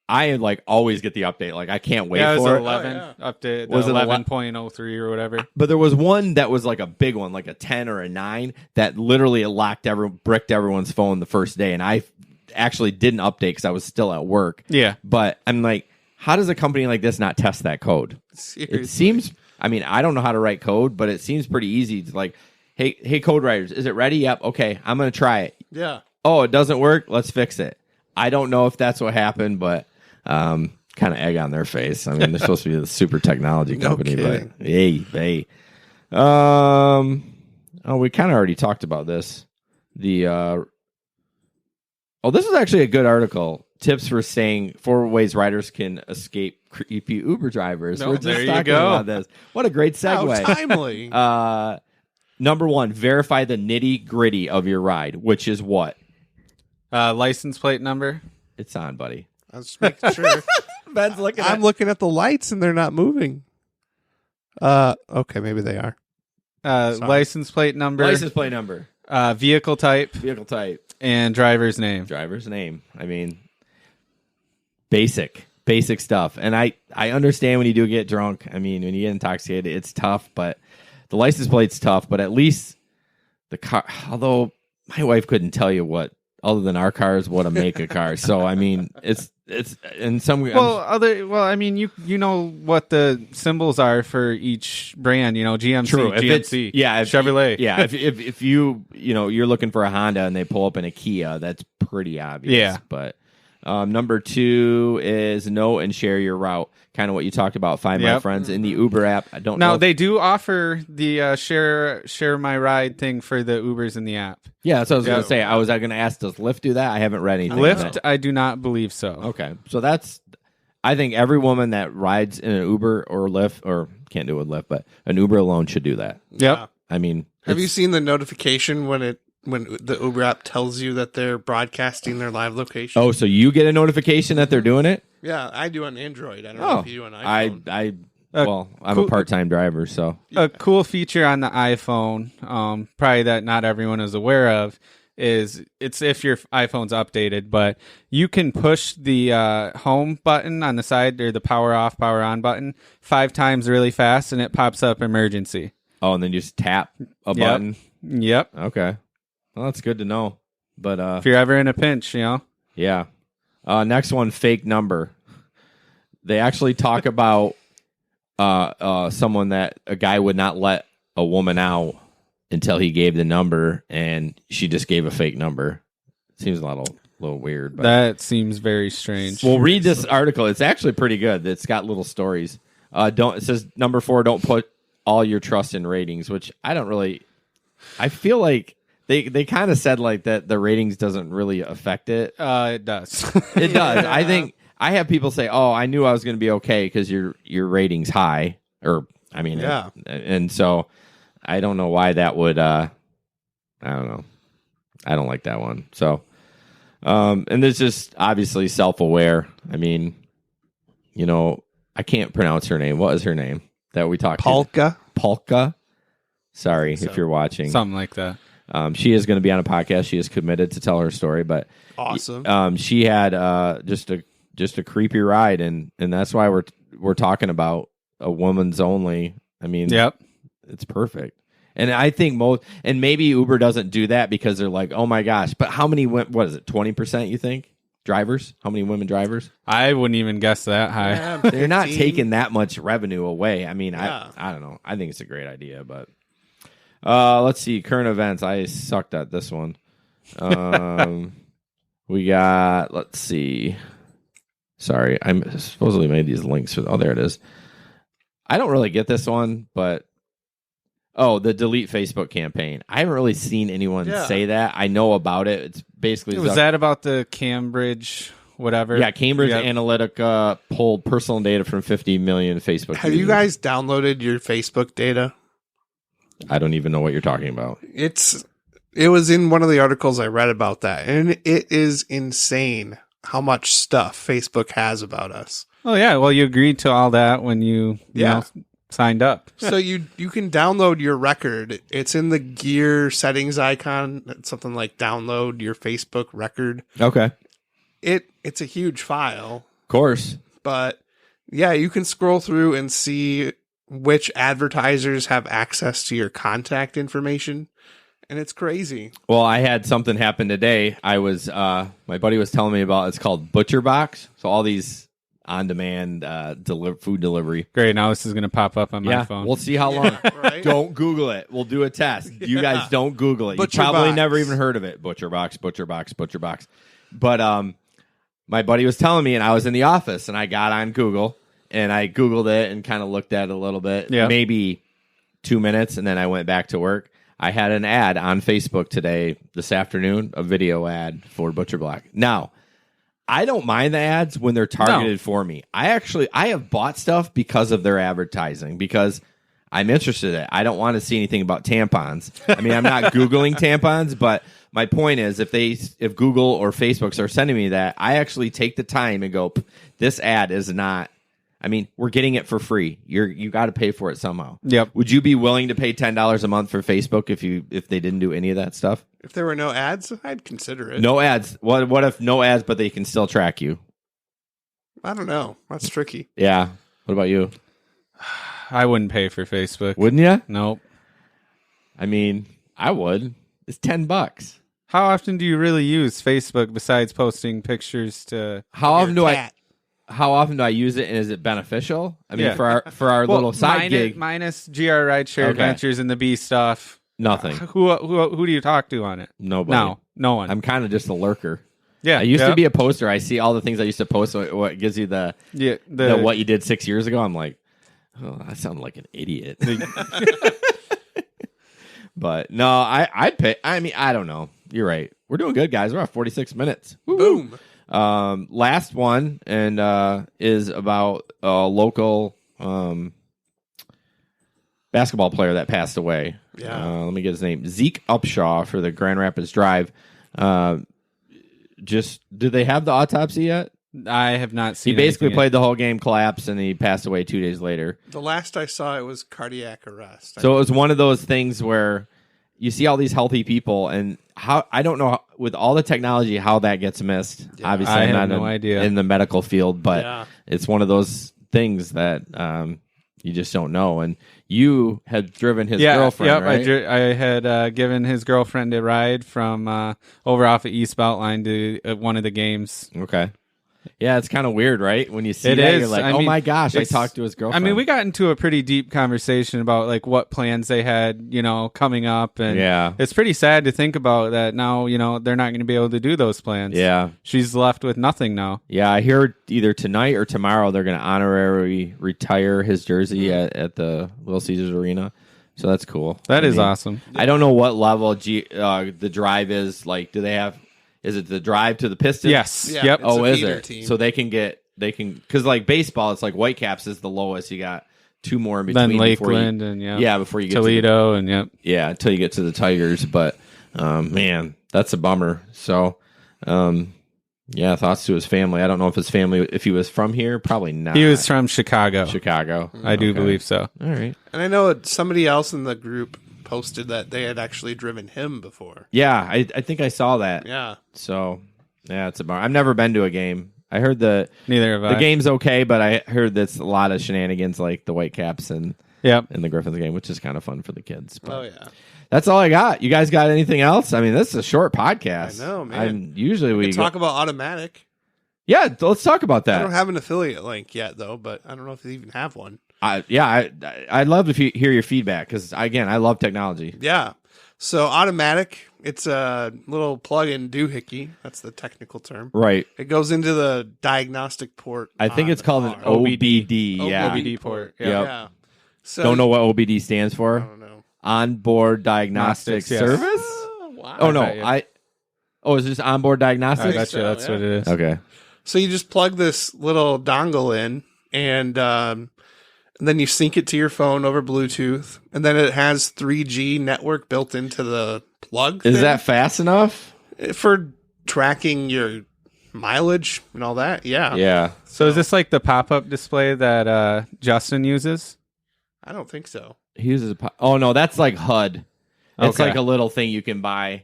I like always get the update. Like I can't wait
it was
for it.
11 update.
Was it
11.03 or whatever?
But there was one that was like a big one, like a 10 or a 9 that literally bricked everyone's phone the first day. And I actually didn't update because I was still at work.
Yeah.
But I'm like, how does a company like this not test that code?
Seriously.
It seems, I mean, I don't know how to write code, but it seems pretty easy to like, hey, code writers, is it ready? Yep. Okay. I'm going to try it.
Yeah.
Oh, it doesn't work. Let's fix it. I don't know if that's what happened, but kind of egg on their face. I mean, they're supposed to be the super technology
No
company,
kidding.
but hey. We kind of already talked about this. This is actually a good article. Tips for saying 4 ways riders can escape creepy Uber drivers.
No,
We're just
there you
talking
go.
about this. What a great
How
segue.
timely.
Number 1, verify the nitty gritty of your ride, which is what?
License plate number.
It's on, buddy.
I was just making sure.
Ben's looking
I'm looking at the lights and they're not moving. Okay, maybe they are. Sorry.
License plate number.
license plate number,
Vehicle type.
vehicle type,
And driver's name.
driver's name. I mean, basic stuff. And I understand when you do get drunk. I mean, when you get intoxicated, it's tough. But the license plate's tough. But at least the car. Although my wife couldn't tell you what, other than our cars, what to make a car. So I mean, it's in some.
I mean, you know what the symbols are for each brand. You know, GMC,
True. If it's-
GMC,
yeah,
Chevrolet.
Yeah, if you're looking for a Honda and they pull up in a Kia, that's pretty obvious.
Yeah.
But number 2 is know and share your route. Kind of what you talked about. Find my
Yep.
friends in the Uber app. I don't know.
Now they do offer the share my ride thing for the Ubers in the app.
Yeah, that's what I was
Yeah.
going to say. I was going to ask, does Lyft do that? I haven't read anything. on
Lyft,
that.
I do not believe so.
Okay, so I think every woman that rides in an Uber or Lyft, or can't do it with Lyft, but an Uber alone should do that.
Yep.
I mean,
Have you seen the notification when the Uber app tells you that they're broadcasting their live location?
Oh, so you get a notification that they're doing it?
Yeah, I do on Android. I don't know if you do on iPhone.
I'm a part-time driver, so
A cool feature on the iPhone, probably that not everyone is aware of, is it's if your iPhone's updated, but you can push the home button on the side or the power off, power on button 5 times really fast, and it pops up emergency.
oh, and then you just tap a button.
Yep.
Okay, well, that's good to know. But
If you're ever in a pinch, you know.
yeah, next one, fake number. They actually talk about someone that a guy would not let a woman out until he gave the number, and she just gave a fake number. Seems a little weird. But.
That seems very strange.
We'll read this article. It's actually pretty good. It's got little stories. It says number 4, don't put all your trust in ratings, which I don't really. I feel like they kind of said like that the ratings doesn't really affect it.
It does.
It does. I think I have people say, "Oh, I knew I was going to be okay because your rating's high." Or I mean,
yeah.
And so I don't know why that would. I don't know. I don't like that one. So, and there's just obviously self-aware. I mean, I can't pronounce her name. What is her name that we talked
Polka?
Polka. Sorry if you're watching.
Something like that.
She is going to be on a podcast. She is committed to tell her story, but
awesome.
She had just a creepy ride, and that's why we're talking about a woman's only. I mean,
yep,
it's perfect. And I think and maybe Uber doesn't do that because they're like, oh my gosh, but how many? What is it? 20%? You think drivers? How many women drivers?
I wouldn't even guess that high.
Yeah,
they're not taking that much revenue away. I mean,
yeah.
I don't know. I think it's a great idea, but. Let's see. Current events. I sucked at this one. We got, let's see. Sorry. I supposedly made these links. There it is. I don't really get this one, but the delete Facebook campaign. I haven't really seen anyone say that. I know about it. It's basically.
Was that about the Cambridge whatever?
Yeah, Cambridge Analytica pulled personal data from 50 million Facebook
Have
users.
you guys downloaded your Facebook data?
I don't even know what you're talking about.
It was in one of the articles I read about that, and it is insane how much stuff Facebook has about us.
Oh yeah, well you agreed to all that when you signed up.
So you can download your record. It's in the gear settings icon. It's something like download your Facebook record.
Okay.
It's a huge file.
Of course.
But yeah, you can scroll through and see which advertisers have access to your contact information, and it's crazy.
Well, I had something happen today. I was my buddy was telling me about. It's called Butcher Box. So all these on-demand food delivery.
Great. Now this is going to pop up on my phone.
We'll see how long.
Right?
Don't Google it. We'll do a test. You guys don't Google it.
Butcher
You probably
Box.
never even heard of it. Butcher Box, Butcher Box, Butcher Box. But my buddy was telling me, and I was in the office, and I got on Google. And I Googled it and kind of looked at it a little bit, maybe 2 minutes, and then I went back to work. I had an ad on Facebook this afternoon, a video ad for Butcher Block. Now, I don't mind the ads when they're targeted for me. I have bought stuff because of their advertising, because I'm interested in it. I don't want to see anything about tampons. I mean, I'm not Googling tampons, but my point is if Google or Facebook are sending me that, I actually take the time and go, this ad is not. I mean, we're getting it for free. You got to pay for it somehow.
Yep.
Would you be willing to pay $10 a month for Facebook if they didn't do any of that stuff?
If there were no ads, I'd consider it.
No ads. What if no ads, but they can still track you?
I don't know. That's tricky.
Yeah. What about you?
I wouldn't pay for Facebook.
Wouldn't you?
Nope.
I mean, I would. It's $10.
How often do you really use Facebook besides posting pictures to?
How often do I use it, and is it beneficial? I mean, for our little side gig,
minus GR Rideshare Adventures and the B stuff.
Nothing.
Who do you talk to on it?
Nobody.
No one.
I'm kind of just a lurker.
Yeah,
I used to be a poster. I see all the things I used to post. So what gives you the what you did 6 years ago? I'm like, oh, I sound like an idiot. But no, I'd pay. I mean, I don't know. You're right. We're doing good, guys. We're at 46 minutes. Woo-hoo.
Boom.
Last one is about a local basketball player that passed away.
Yeah.
Let me get his name. Zeke Upshaw for the Grand Rapids Drive. Did they have the autopsy yet?
I have not seen.
He basically played the whole game, collapsed, and he passed away 2 days later.
The last I saw, it was cardiac arrest.
So it was one of those things where you see all these healthy people, and I don't know with all the technology how that gets missed.
Yeah.
Obviously,
I
I'm
have
not
no idea
in the medical field, but it's one of those things that you just don't know. And you had driven his girlfriend, right?
I had given his girlfriend a ride from over off of East Beltline to one of the games.
Okay. Yeah, it's kind of weird, right? When you see
It
that,
is.
you're like,
I
oh
mean,
my gosh, I
it's-
talked to his girlfriend.
I mean, we got into a pretty deep conversation about like what plans they had, coming up, and
Yeah.
it's pretty sad to think about that now. They're not going to be able to do those plans.
Yeah.
She's left with nothing now.
Yeah, I hear either tonight or tomorrow they're going to honorary retire his jersey at the Little Caesars Arena. So that's cool.
That is awesome.
I don't know what level the drive is. Like, do they have? Is it the drive to the Pistons?
Yes.
Yeah,
Yep.
it's a
Is
feeder
it?
team.
So they can because like baseball, it's like Whitecaps is the lowest. You got two more in between.
Then
before you-
Lakeland and
before you get
Toledo and yep.
until you get to the Tigers. But man, that's a bummer. So thoughts to his family. I don't know if he was from here, probably not.
He was from Chicago.
Chicago.
I do
Okay.
believe so.
All right.
And I know somebody else in the group posted that they had actually driven him before.
Yeah, I think I saw that.
Yeah.
So yeah, it's a bummer. I've never been to a game. I heard the
Neither have I.
game's okay, but I heard that's a lot of shenanigans like the Whitecaps and
Yep.
the Griffins game, which is kind of fun for the kids. But
Oh, yeah.
that's all I got. You guys got anything else? I mean, this is a short podcast.
I know, man.
Usually we
Talk about Automatic.
Yeah, let's talk about
I don't
that.
have an affiliate link yet, though, but I don't know if they even have one.
I'd love to hear your feedback because again, I love technology.
Yeah. So Automatic, it's a little plug-in doohickey. That's the technical term.
Right.
It goes into the diagnostic port.
I think
on
it's called an
the car.
OBD. Yeah.
OBD port.
Yep.
Yeah. So
Don't know what OBD stands
I
for.
don't know.
Onboard Diagnostic
Diagnostics, yes.
Service.
Oh, wow.
Oh no,
bet you.
is this onboard
I
diagnostics?
bet
so,
you that's
yeah.
what it is.
Okay.
So you just plug this little dongle in, and then you sync it to your phone over Bluetooth, and then it has 3G network built into the plug.
Is
thing
that fast enough?
for tracking your mileage and all that? Yeah.
Yeah.
So is this like the pop-up display that Justin uses?
I don't think so.
He uses oh no, that's like HUD. It's
Okay.
like a little thing you can buy.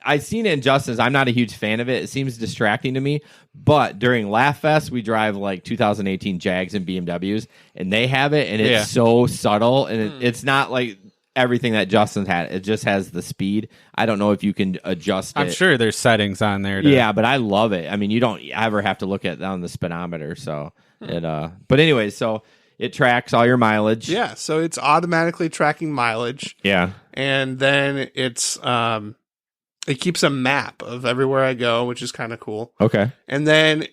I seen it in Justin's. I'm not a huge fan of it. It seems distracting to me. But during Laugh Fest, we drive like 2018 Jags and BMWs, and they have it, and it's
Yeah.
so subtle, and it's not like everything that Justin's had. It just has the speed. I don't know if you can adjust it.
I'm sure there's settings on there.
Yeah, but I love it. I mean, you don't ever have to look at on the speedometer. So it. But anyway, so it tracks all your mileage.
Yeah. So it's automatically tracking mileage,
Yeah.
and then it's it keeps a map of everywhere I go, which is kind of cool.
Okay.
And then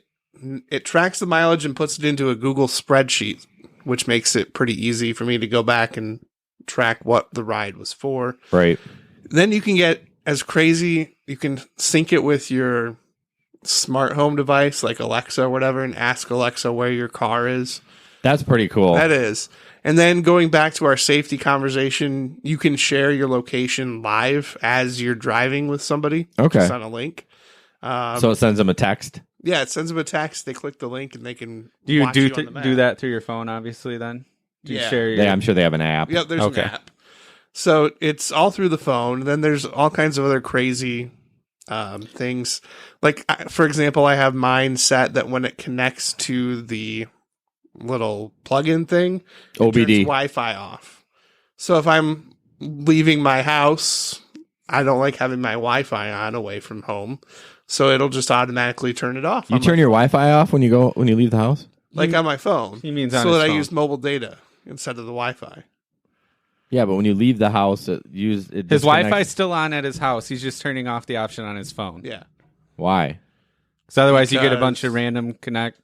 it tracks the mileage and puts it into a Google spreadsheet, which makes it pretty easy for me to go back and track what the ride was for.
Right.
Then you can get as crazy. You can sync it with your smart home device like Alexa or whatever and ask Alexa where your car is.
That's pretty cool.
That is. And then going back to our safety conversation, you can share your location live as you're driving with somebody.
Okay.
Just on a link.
So it sends them a text.
Yeah, it sends them a text. They click the link and they can
Do you
watch
do
on the map.
do that through your phone? Obviously, then do you
Yeah.
share your?
I'm sure they have an app.
Yep, there's
Okay.
an app. So it's all through the phone. Then there's all kinds of other crazy things. Like, for example, I have mine set that when it connects to the little plug-in thing, it turns
OBD.
Wi-Fi off. So if I'm leaving my house, I don't like having my Wi-Fi on away from home. So it'll just automatically turn it off.
You turn your Wi-Fi off when you leave the house?
like on my phone.
He means on
so
his
that I
phone.
use mobile data instead of the Wi-Fi.
Yeah, but when you leave the house, it
His
disconnects-
Wi-Fi's still on at his house. He's just turning off the option on his phone.
Yeah.
Why?
Because otherwise, you get a
Because-
bunch of random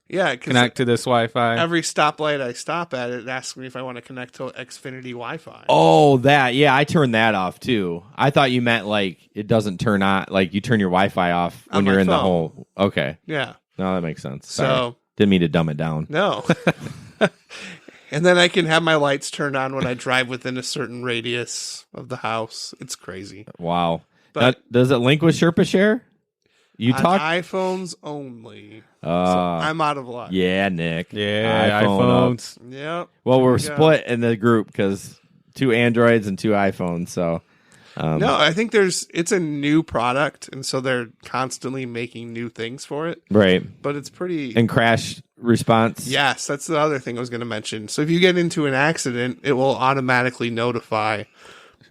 Yeah, because
connect to this Wi-Fi.
every stoplight I stop at, it asks me if I want to connect to Xfinity Wi-Fi.
Oh, that. Yeah, I turned that off too. I thought you meant like it doesn't turn on, like you turn your Wi-Fi off when
On my
you're in the
phone.
hole. Okay.
Yeah.
No, that makes sense. Sorry.
So,
Didn't mean to dumb it down.
no. And then I can have my lights turned on when I drive within a certain radius of the house. It's crazy.
Wow.
But-
Now, does it link with Sherpa Share? You
On
talk?
iPhones only. So I'm out of luck.
Yeah, Nick.
yeah,
iPhone up.
iPhones.
Yep.
Well, we're
There we go.
split in the group because 2 Androids and 2 iPhones. So,
No, I think it's a new product, and so they're constantly making new things for it.
right.
But it's pretty.
And crash response.
Yes, that's the other thing I was going to mention. So if you get into an accident, it will automatically notify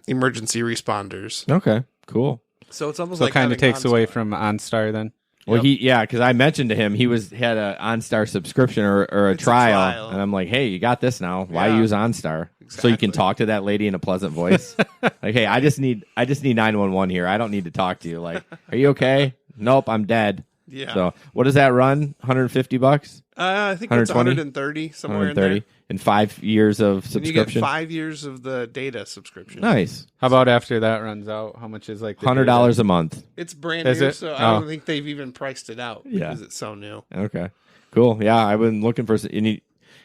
emergency responders.
Okay. Cool.
So it's almost
So
like
it kind of
having
takes away
OnStar.
from OnStar then.
Well, because I mentioned to him he had a OnStar subscription or a trial, and I'm like, hey, you got this now. Why use OnStar? Exactly. So you can talk to that lady in a pleasant voice. Like, hey, I just need 911 here. I don't need to talk to you. Like, are you okay? Nope, I'm dead.
Yeah.
So what does that run? $150?
I think it's 130 somewhere in there.
And 5 years of subscription.
And you get 5 years of the data subscription.
Nice.
How about after that runs out? How much is like the
$100 a month?
It's brand new, so I don't think they've even priced it out because it's so new.
Okay. Cool. Yeah, I've been looking for any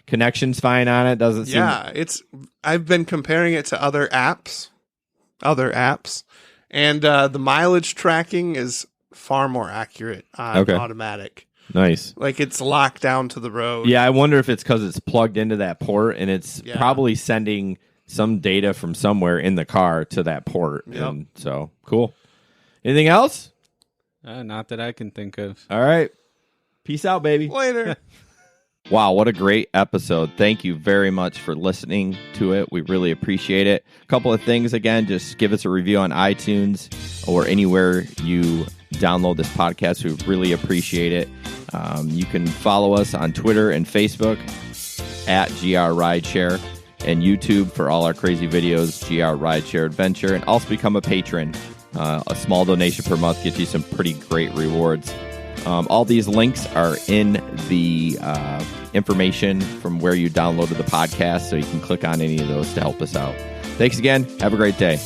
connections fine on it. Doesn't seem.
Yeah, I've been comparing it to other apps, and the mileage tracking is far more accurate on automatic.
Nice.
Like it's locked down to the road.
Yeah, I wonder if it's because it's plugged into that port and it's probably sending some data from somewhere in the car to that port.
Yep.
And so, cool. Anything else?
Not that I can think of.
All right. Peace out, baby.
Later.
Wow, what a great episode. Thank you very much for listening to it. We really appreciate it. A couple of things, again, just give us a review on iTunes or anywhere you download this podcast. We really appreciate it. You can follow us on Twitter and Facebook at GR Rideshare and YouTube for all our crazy videos, GR Rideshare Adventure, and also become a patron. A small donation per month gets you some pretty great rewards. All these links are in the information from where you downloaded the podcast, so you can click on any of those to help us out. Thanks again. Have a great day.